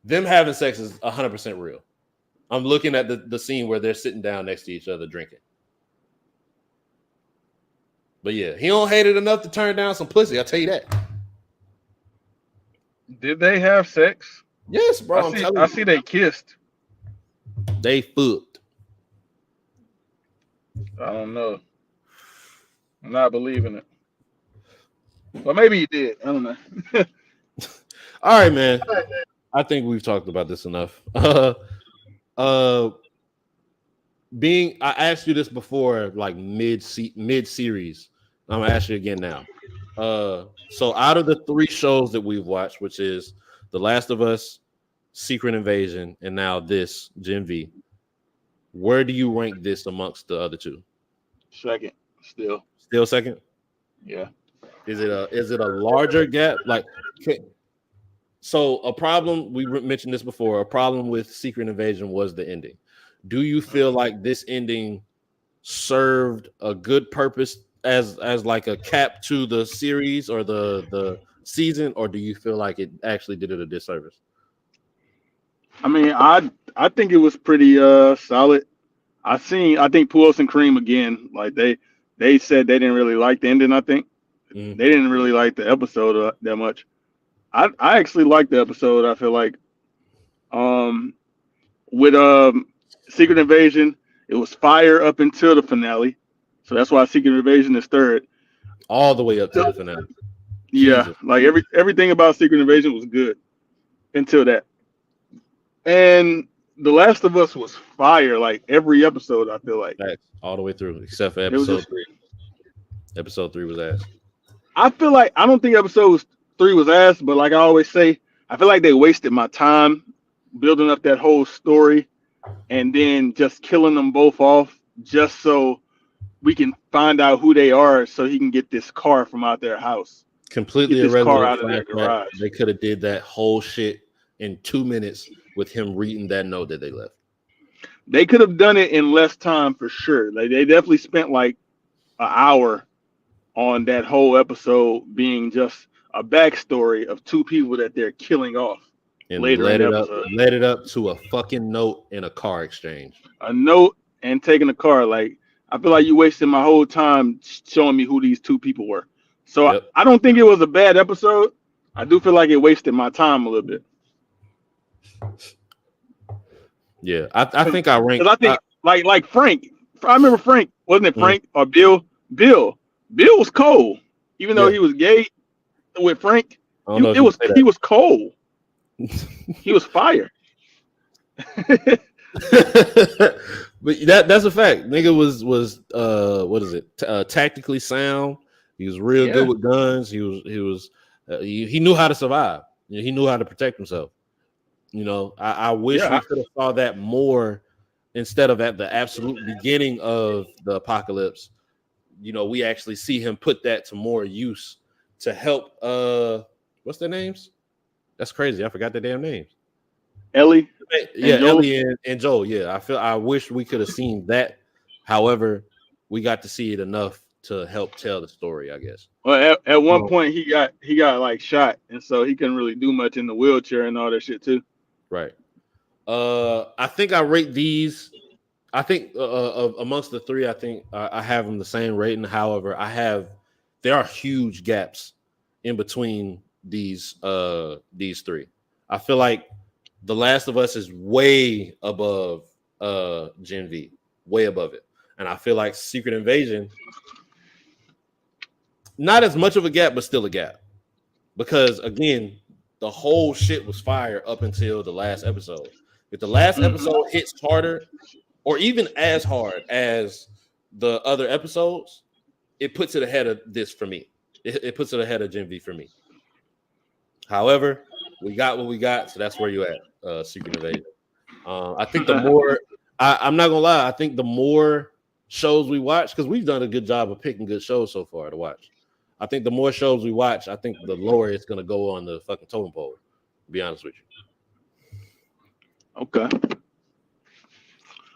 S3: them having sex is 100% real. I'm looking at the scene where they're sitting down next to each other drinking. But yeah, he don't hate it enough to turn down some pussy. I'll tell you that.
S1: Did they have sex?
S3: Yes, bro.
S1: I see they kissed.
S3: They fucked.
S1: I don't know. I'm not believing it. Well, maybe you did. I don't know.
S3: All right, man. I think we've talked about this enough. I asked you this before, like mid series. I'm gonna ask you again now. So out of the 3 shows that we've watched, which is The Last of Us, Secret Invasion, and now this Gen V, where do you rank this amongst the other 2?
S1: Second, still
S3: second.
S1: Yeah.
S3: Is it a larger gap? Like, so a problem, we mentioned this before, a problem with Secret Invasion was the ending. Do you feel like this ending served a good purpose as like a cap to the series or the season, or do you feel like it actually did it a disservice?
S1: I mean, I think it was pretty solid. I think Puos and Cream again, like they said they didn't really like the ending. I think they didn't really like the episode that much. I actually liked the episode. I feel like um with Secret Invasion, it was fire up until the finale, so that's why Secret Invasion is third.
S3: All the way up to the finale.
S1: Yeah,
S3: Jesus.
S1: like everything about Secret Invasion was good until that. And The Last of Us was fire. Like every episode, I feel like
S3: Facts. All the way through, except for
S1: it was
S3: episode
S1: just.
S3: 3. Episode 3 was ass.
S1: I feel like I don't think episode 3 was ass, but like I always say, I feel like they wasted my time building up that whole story and then just killing them both off just so we can find out who they are, so he can get this car from out their house.
S3: Completely
S1: Get this car
S3: irrelevant
S1: out of their
S3: fact that
S1: garage.
S3: they could have did that whole shit in 2 minutes with him reading that note that they left.
S1: They could have done it in less time for sure. Like they definitely spent like an hour on that whole episode being just a backstory of two people that they're killing off
S3: And
S1: later in the episode.
S3: led it up to a fucking note in a car exchange.
S1: A note and taking a car. Like I feel like you wasted my whole time showing me who these two people were. So
S3: Yep.
S1: I don't think it was a bad episode. I do feel like it wasted my time a little bit.
S3: Yeah, I think I ranked.
S1: Because I think like Frank. I remember Frank. Wasn't it Frank or Bill? Bill was cold. Even though he was gay with Frank, he was cold. He was fire.
S3: But that's a fact. Nigga was what is it? Tactically sound. He was real good with guns. He knew how to survive. He knew how to protect himself. I wish we could have saw that more instead of at the absolute beginning of the apocalypse. We actually see him put that to more use to help. What's their names? That's crazy. I forgot their damn names.
S1: Ellie.
S3: Yeah, Ellie and Joel. Yeah, I wish we could have seen that. However, we got to see it enough to help tell the story, I guess.
S1: Well, at one point he got like shot, and so he couldn't really do much in the wheelchair and all that shit too.
S3: Right. I think I rate these. I think amongst the three, I think I have them the same rating. However, there are huge gaps in between these three. I feel like The Last of Us is way above Gen V, way above it, and I feel like Secret Invasion, not as much of a gap, but still a gap, because again, the whole shit was fire up until the last episode. If the last episode hits harder, or even as hard as the other episodes, it puts it ahead of this for me. It puts it ahead of Gen V for me. However, we got what we got, so that's where you at, Secret Invasion. I think the more, I'm not gonna lie, I think the more shows we watch, because we've done a good job of picking good shows so far to watch. I think the more shows we watch, I think the lower it's gonna go on the fucking totem pole. To be honest with you.
S1: Okay.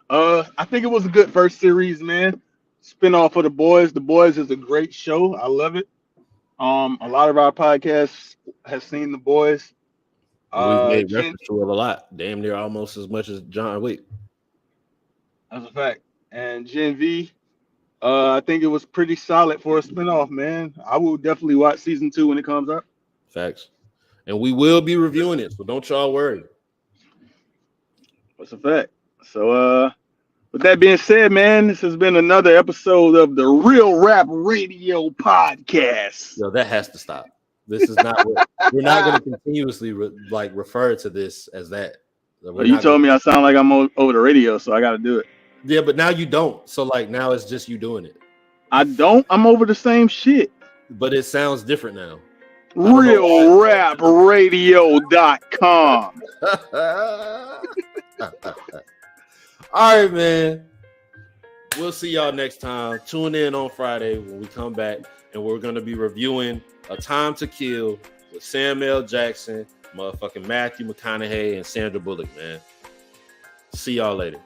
S1: I think it was a good first series, man. Spinoff of The Boys. The Boys is a great show. I love it. A lot of our podcasts has seen The Boys.
S3: We've made reference to it a lot, damn near almost as much as John Wick.
S1: That's a fact. And Gen V, I think it was pretty solid for a spinoff, man. I will definitely watch season 2 when it comes up.
S3: Facts. And we will be reviewing it, so don't y'all worry.
S1: That's a fact. So, with that being said, man, this has been another episode of the Real Rap Radio Podcast.
S3: Yo, that has to stop. This is not what we're not going to continuously refer to this as that.
S1: You told me I sound like I'm over the radio, so I got to do it.
S3: Yeah, but now you don't. So now it's just you doing it.
S1: I don't. I'm over the same shit.
S3: But it sounds different now.
S1: RealRapRadio.com.
S3: All right, man. We'll see y'all next time. Tune in on Friday when we come back, and we're going to be reviewing A Time to Kill with Samuel L. Jackson, motherfucking Matthew McConaughey, and Sandra Bullock, man. See y'all later.